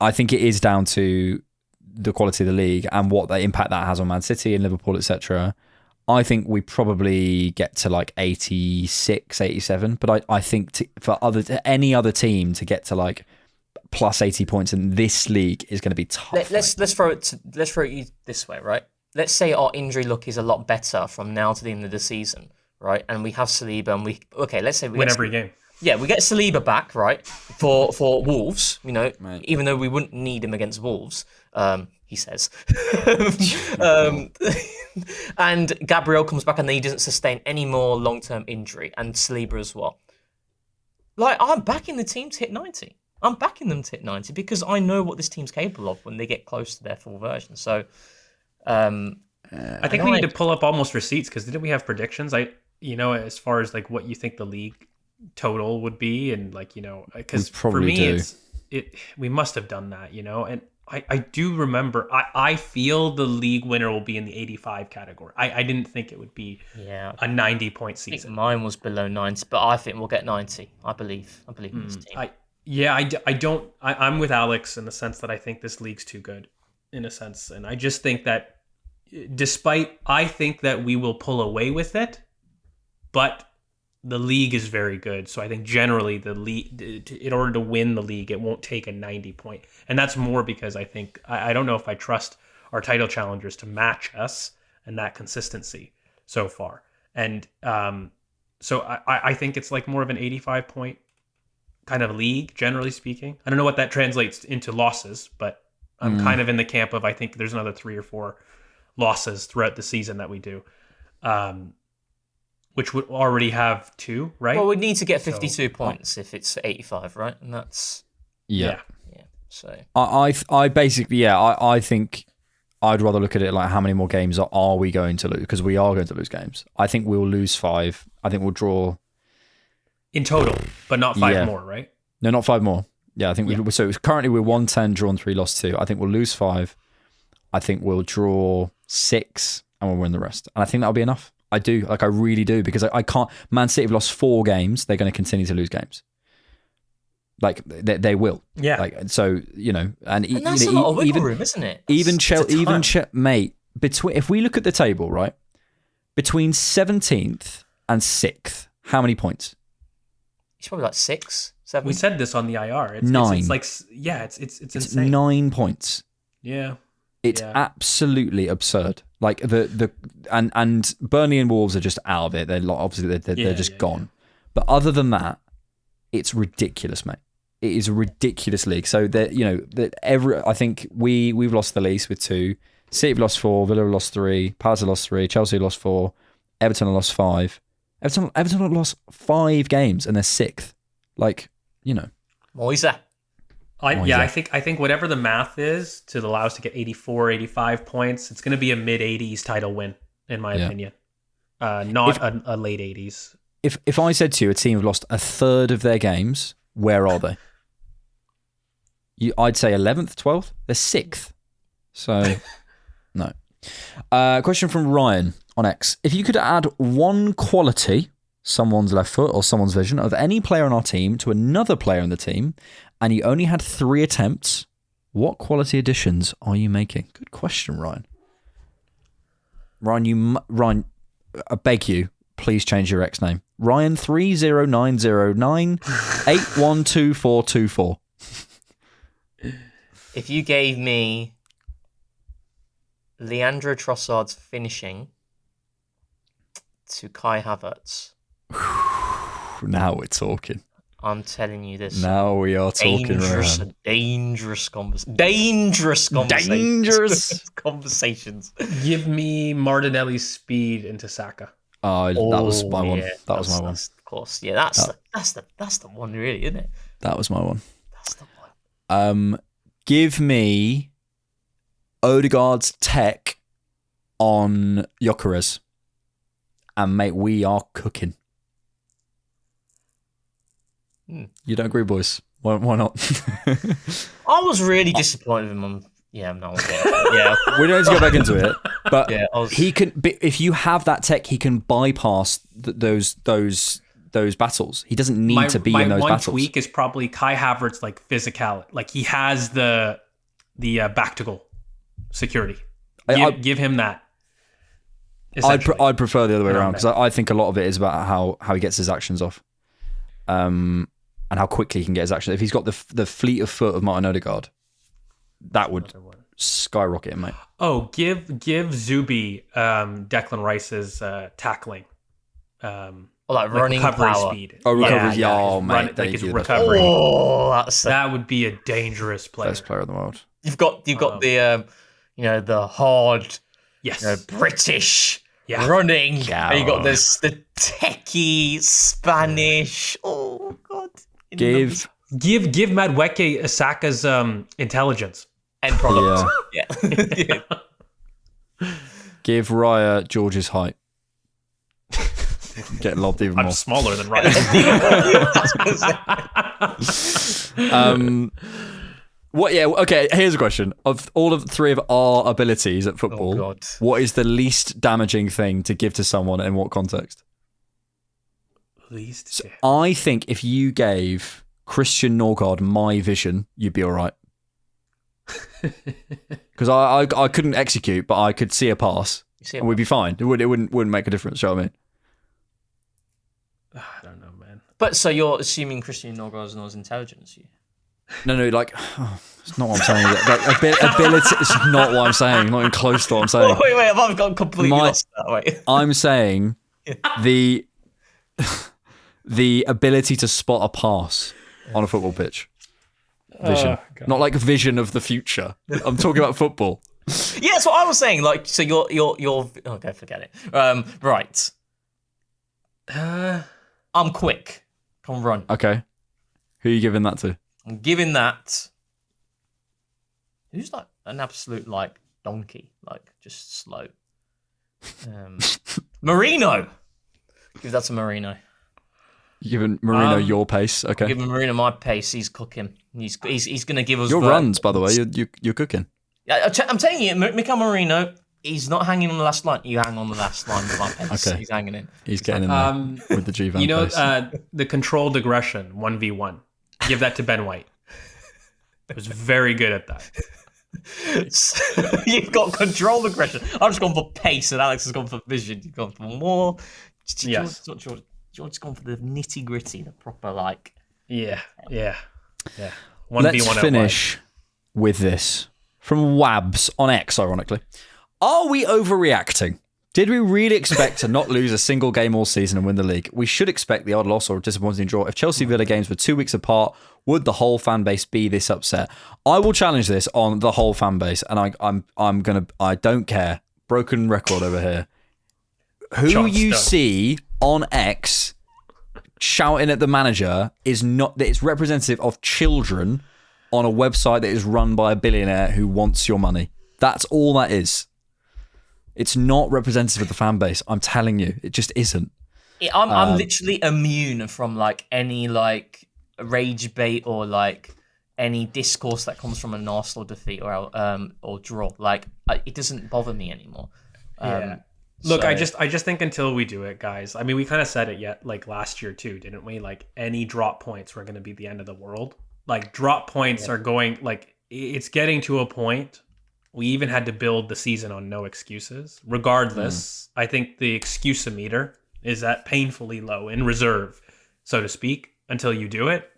I think it is down to the quality of the league and what the impact that has on Man City and Liverpool, etc. I think we probably get to 86, 87, but I think for any other team to get to plus 80 points in this league is going to be tough. Let's throw it you this way, right? Let's say our injury look is a lot better from now to the end of the season, right? And we have Saliba, and let's say we win every game. Yeah, we get Saliba back, right? For Wolves, even though we wouldn't need him against Wolves, he says. And Gabriel comes back and then he doesn't sustain any more long-term injury, and Saliba as well. I'm backing the team to hit 90. I'm backing them to hit 90 because I know what this team's capable of when they get close to their full version. So, I think we need to pull up almost receipts because didn't we have predictions? As far as what you think the league total would be, and because for me we must have done that, and I do remember I feel the league winner will be in the 85 category. I didn't think it would be a 90 point season. I think mine was below 90, but I think we'll get 90. I believe in this team. I'm with Alex in the sense that I think this league's too good in a sense, and I just think that I think that we will pull away with it, but the league is very good. So I think generally the league, in order to win the league, it won't take a 90 point. And that's more because I think, I don't know if I trust our title challengers to match us and that consistency so far. And so I think it's more of an 85 point kind of league, generally speaking. I don't know what that translates into losses, but I'm kind of in the camp of, I think there's another 3 or 4 losses throughout the season that we do. Which would already have 2, right? Well, we'd need to get 52 points if it's 85, right? And that's... Yeah. So... I basically, I think I'd rather look at it like how many more games are we going to lose? Because we are going to lose games. I think we'll lose 5. I think we'll draw in total, but not 5 Yeah. more, right? No, not 5 more. Yeah, I think so. Currently we're 1-10, drawn 3, lost 2. I think we'll lose 5. I think we'll draw 6, and we'll win the rest. And I think that'll be enough. I do, like I really do, because I can't. Man City have lost 4 games. They're going to continue to lose games. Like they will. Yeah. Like so, and that's a lot of wiggle room, isn't it? Mate. If we look at the table, right, between 17th and 6th, how many points? It's probably like 6, 7. We said this on the IR. It's 9. It's like it's It's insane. 9 points. Yeah. It's absolutely absurd. Like and Burnley and Wolves are just out of it. They're obviously they're just gone. But other than that, it's ridiculous, mate. It is a ridiculous league. So I think we've lost the least with 2. City have lost 4. Villa have lost 3. Palace have lost 3. Chelsea have lost 4. Everton have lost 5. Everton have lost 5 games and they're 6th. Like, Moisa. I think whatever the math is to allow us to get 84, 85 points, it's going to be a mid-80s title win, in my opinion. Not a late 80s. If I said to you a team have lost a third of their games, where are they? I'd say 11th, 12th. They're 6th. So, no. Question from Ryan on X. If you could add one quality, someone's left foot or someone's vision, of any player on our team to another player in the team, and you only had 3 attempts, what quality additions are you making? Good question, Ryan. Ryan, I beg you, please change your X name. Ryan 30909812424. If you gave me Leandro Trossard's finishing to Kai Havertz, now we're talking. I'm telling you this. Now we are talking, Ryan. Dangerous conversations. Give me Martinelli's speed into Saka. That was my one. That was my one. Of course, yeah. That's the one, really, isn't it? That was my one. That's the one. Give me Odegaard's tech on Gyökeres, and mate, we are cooking. You don't agree, boys? Why not? I was really disappointed with him on. Yeah, no. Yeah, we don't need to go back into it, but yeah, he can. If you have that tech, he can bypass those battles. He doesn't need to be in those battles. My one tweak is probably Kai Havertz, like physicality. Like he has the back to goal security. Give him that. I'd prefer the other way around, because I think a lot of it is about how he gets his actions off, and how quickly he can get his actions. If he's got the fleet of foot of Martin Odegaard, that would skyrocket him, mate. Oh, give Zubi Declan Rice's tackling. like running recovery power. speed. Oh, recovery. Yeah, Oh, mate. like his recovery. Oh, That would be a dangerous player. Best player in the world. You've got the the hard Yes. British Yeah. running. Yeah. And you got this the techie Spanish. Oh god. Give Madueke Asaka's intelligence. end product. Yeah. Give Raya George's height. Get lobbed even I'm more. smaller than Ryan. What? Yeah. Okay. Here's a question: of all of the three of our abilities at football, God. what is the least damaging thing to give to someone, and in what context? Least. So I think if you gave Christian Norgard my vision, you'd be all right. Because I couldn't execute, but I could see a pass, and we'd be fine. It wouldn't make a difference. You know what I mean? I don't know, man. But so you're assuming Christian Norgard's not as intelligent as you? No, like it's not what I'm saying. Like, ability. It's not what I'm saying. Not even close to what I'm saying. Wait, I've got completely lost that. Wait. I'm saying the ability to spot a pass on a football pitch. Vision, not like vision of the future. I'm talking about football. Yeah, that's what I was saying. Like, so you're okay, forget it. Right. I'm quick. Come run. Okay, who are you giving that to? I'm giving that. Who's like an absolute like donkey, like just slow. Marino, give that to Marino. You're giving Marino your pace, okay? Giving Marino my pace. He's cooking. He's going to give us your runs, by the way. You're cooking. I'm telling you, Mikel Marino. He's not hanging on the last line. You hang on the last line with my pace. Okay. He's hanging in. He's getting in there with the G-Van You know, pace. The controlled aggression 1v1. Give that to Ben White. He was very good at that. You've got controlled aggression. I've just gone for pace, and Alex has gone for vision. You've gone for more. Yes. George's gone for the nitty gritty, the proper like. Yeah. 1v1. Let's finish with this from Wabs on X. Ironically, are we overreacting? Did we really expect to not lose a single game all season and win the league? We should expect the odd loss or a disappointing draw. If Chelsea Villa games were 2 weeks apart, would the whole fan base be this upset? I will challenge this on the whole fan base, and I don't care. Broken record over here. Who you see on X shouting at the manager is not that it's representative of children on a website that is run by a billionaire who wants your money. That's all that is. It's not representative of the fan base. I'm telling you, it just isn't. I'm literally immune from like any like rage bait or like any discourse that comes from an Arsenal defeat or draw. Like it doesn't bother me anymore. Look, I just think until we do it, guys. I mean, we kind of said it like last year too, didn't we? Like any drop points were going to be the end of the world. Like drop points are going like it's getting to a point. We even had to build the season on no excuses. Regardless, I think the excuse-o-meter is at painfully low in reserve, so to speak, until you do it.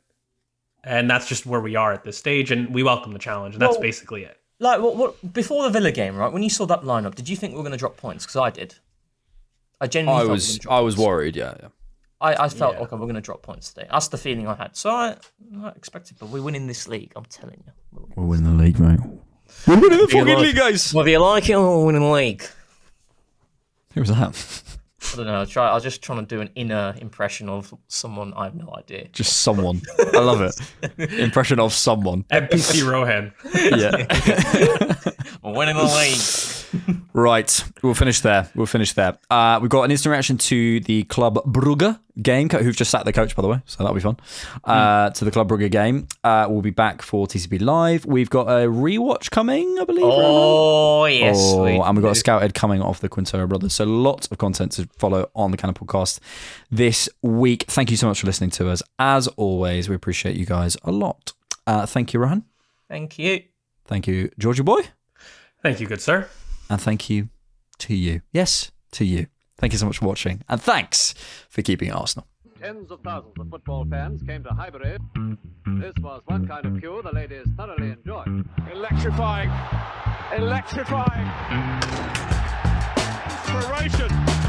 And that's just where we are at this stage, and we welcome the challenge, and that's basically it. Like, what before the Villa game, right? When you saw that lineup, did you think we were going to drop points? Because I did. I genuinely I was worried, yeah. I felt, okay, we're going to drop points today. That's the feeling I had. So I expected, but we're winning this league, I'm telling you. We're winning the league, mate. We're winning the fucking league, guys. Whether you like it or we're winning the league. Who was that? I don't know. I was just trying to do an inner impression of someone. I have no idea. Just someone. I love it. Impression of someone. NPC Rohan. Yeah. We're winning the league. Right. We'll finish there. We've got an instant reaction to the Club Brugge game, who've just sacked their coach, by the way, so that'll be fun. To the Club Brugge game. We'll be back for TCB Live. We've got a rewatch coming, I believe. Oh, yes. And we've got a Scouted coming off the Quintero brothers. So lots of content to follow on the Cannon Podcast this week. Thank you so much for listening to us. As always, we appreciate you guys a lot. Thank you, Rohan. Thank you. Thank you, Georgie boy. Thank you, good sir. And thank you to you. Yes, to you. Thank you so much for watching. And thanks for keeping it Arsenal. Tens of thousands of football fans came to Highbury. This was one kind of queue the ladies thoroughly enjoyed. Electrifying. Inspiration.